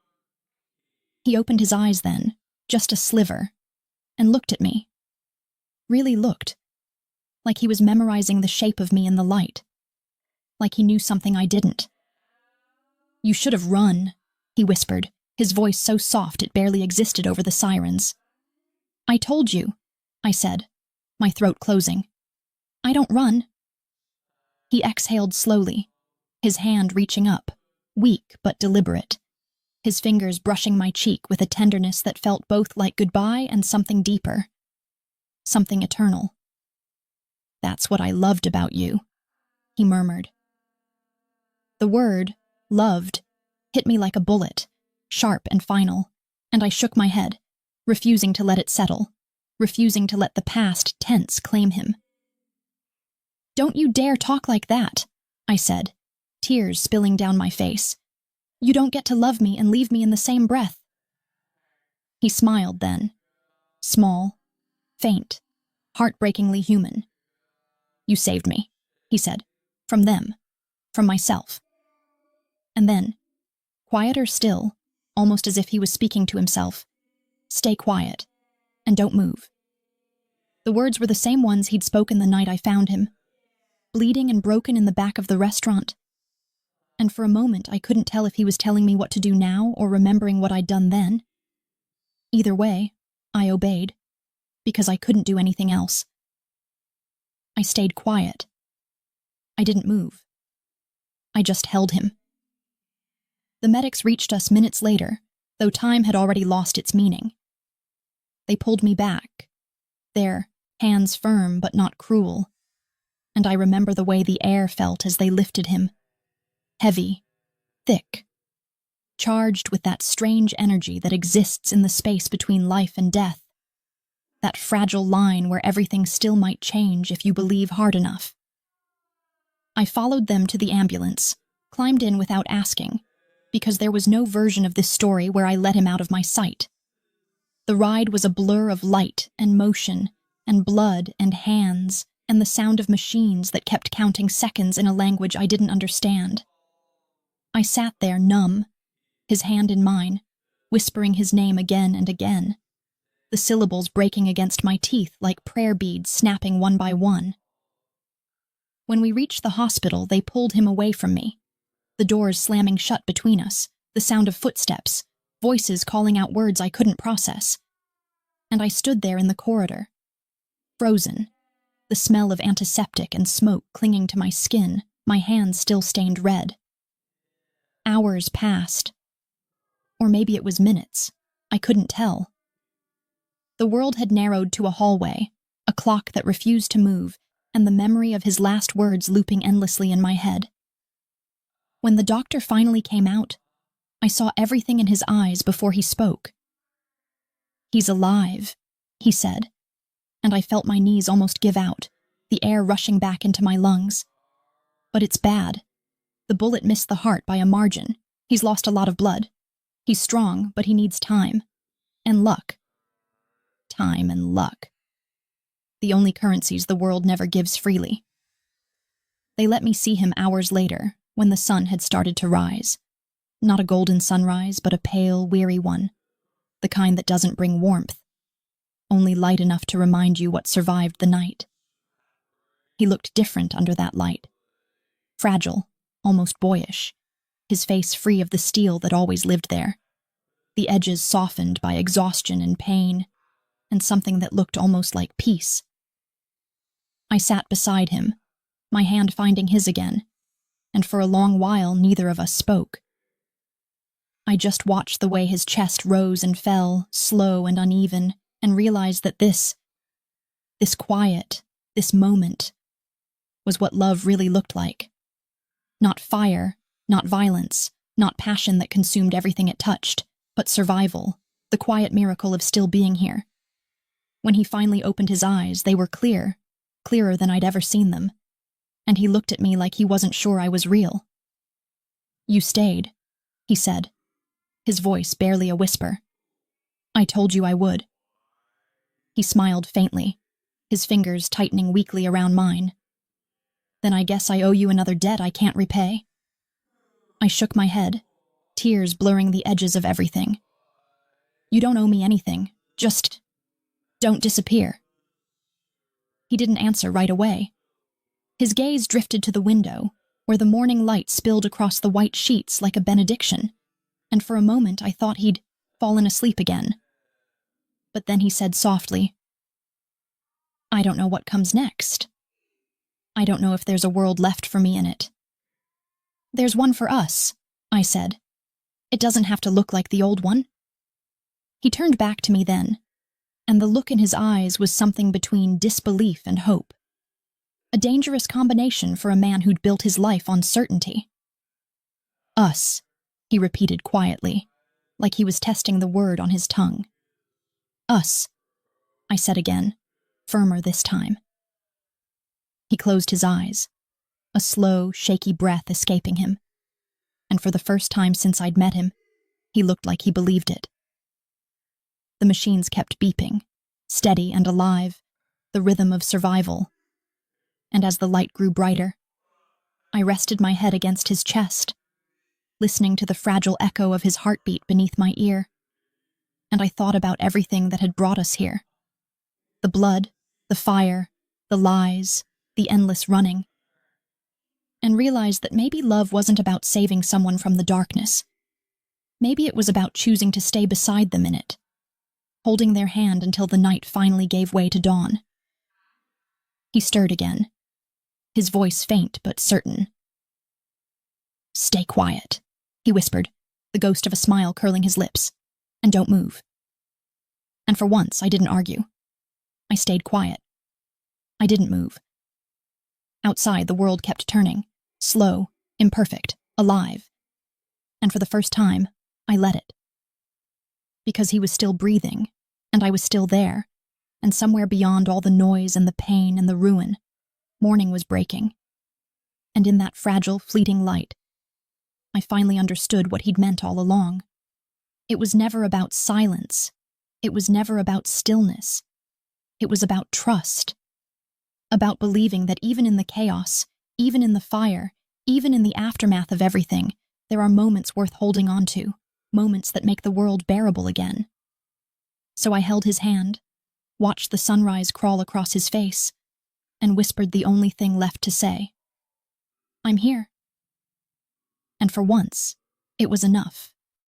He opened his eyes then, just a sliver, and looked at me. Really looked. Like he was memorizing the shape of me in the light. Like he knew something I didn't. "You should have run," he whispered, his voice so soft it barely existed over the sirens. "I told you," I said, my throat closing. "I don't run." He exhaled slowly, his hand reaching up, weak but deliberate, his fingers brushing my cheek with a tenderness that felt both like goodbye and something deeper, something eternal. That's what I loved about you, he murmured. The word, loved, hit me like a bullet, sharp and final, and I shook my head, refusing to let it settle, refusing to let the past tense claim him. Don't you dare talk like that, I said, tears spilling down my face. You don't get to love me and leave me in the same breath. He smiled then, small, faint, heartbreakingly human. You saved me, he said, from them, from myself. And then, quieter still, almost as if he was speaking to himself, stay quiet, and don't move. The words were the same ones he'd spoken the night I found him, bleeding and broken in the back of the restaurant. And for a moment I couldn't tell if he was telling me what to do now or remembering what I'd done then. Either way, I obeyed, because I couldn't do anything else. I stayed quiet. I didn't move. I just held him. The medics reached us minutes later, though time had already lost its meaning. They pulled me back, their hands firm but not cruel, and I remember the way the air felt as they lifted him. Heavy, thick, charged with that strange energy that exists in the space between life and death, that fragile line where everything still might change if you believe hard enough. I followed them to the ambulance, climbed in without asking, because there was no version of this story where I let him out of my sight. The ride was a blur of light and motion and blood and hands and the sound of machines that kept counting seconds in a language I didn't understand. I sat there numb, his hand in mine, whispering his name again and again, the syllables breaking against my teeth like prayer beads snapping one by one. When we reached the hospital, they pulled him away from me, the doors slamming shut between us, the sound of footsteps, voices calling out words I couldn't process. And I stood there in the corridor, frozen, the smell of antiseptic and smoke clinging to my skin, my hands still stained red. Hours passed. Or maybe it was minutes. I couldn't tell. The world had narrowed to a hallway, a clock that refused to move, and the memory of his last words looping endlessly in my head. When the doctor finally came out, I saw everything in his eyes before he spoke. He's alive, he said, and I felt my knees almost give out, the air rushing back into my lungs. But it's bad. The bullet missed the heart by a margin. He's lost a lot of blood. He's strong, but he needs time. And luck. Time and luck. The only currencies the world never gives freely. They let me see him hours later, when the sun had started to rise. Not a golden sunrise, but a pale, weary one. The kind that doesn't bring warmth. Only light enough to remind you what survived the night. He looked different under that light. Fragile, almost boyish, his face free of the steel that always lived there. The edges softened by exhaustion and pain, and something that looked almost like peace. I sat beside him, my hand finding his again, and for a long while neither of us spoke. I just watched the way his chest rose and fell, slow and uneven, and realized that this quiet, this moment, was what love really looked like. Not fire, not violence, not passion that consumed everything it touched, but survival, the quiet miracle of still being here. When he finally opened his eyes, they were clear, clearer than I'd ever seen them, and he looked at me like he wasn't sure I was real. You stayed, he said, his voice barely a whisper. I told you I would. He smiled faintly, his fingers tightening weakly around mine. Then I guess I owe you another debt I can't repay. I shook my head, tears blurring the edges of everything. You don't owe me anything, just don't disappear. He didn't answer right away. His gaze drifted to the window, where the morning light spilled across the white sheets like a benediction, and for a moment I thought he'd fallen asleep again. But then he said softly, I don't know what comes next. I don't know if there's a world left for me in it. There's one for us, I said. It doesn't have to look like the old one. He turned back to me then, and the look in his eyes was something between disbelief and hope. A dangerous combination for a man who'd built his life on certainty. Us, he repeated quietly, like he was testing the word on his tongue. Us, I said again, firmer this time. He closed his eyes, a slow, shaky breath escaping him, and for the first time since I'd met him, he looked like he believed it. The machines kept beeping, steady and alive, the rhythm of survival. And as the light grew brighter, I rested my head against his chest, listening to the fragile echo of his heartbeat beneath my ear, and I thought about everything that had brought us here. The blood, the fire, the lies, the endless running, and realized that maybe love wasn't about saving someone from the darkness. Maybe it was about choosing to stay beside them in it, holding their hand until the night finally gave way to dawn. He stirred again, his voice faint but certain. "Stay quiet," he whispered, the ghost of a smile curling his lips, "and don't move." And for once, I didn't argue. I stayed quiet. I didn't move. Outside, the world kept turning, slow, imperfect, alive. And for the first time, I let it. Because he was still breathing, and I was still there, and somewhere beyond all the noise and the pain and the ruin, morning was breaking. And in that fragile, fleeting light, I finally understood what he'd meant all along. It was never about silence. It was never about stillness. It was about trust. About believing that even in the chaos, even in the fire, even in the aftermath of everything, there are moments worth holding on to, moments that make the world bearable again. So I held his hand, watched the sunrise crawl across his face, and whispered the only thing left to say. "I'm here." And for once, it was enough.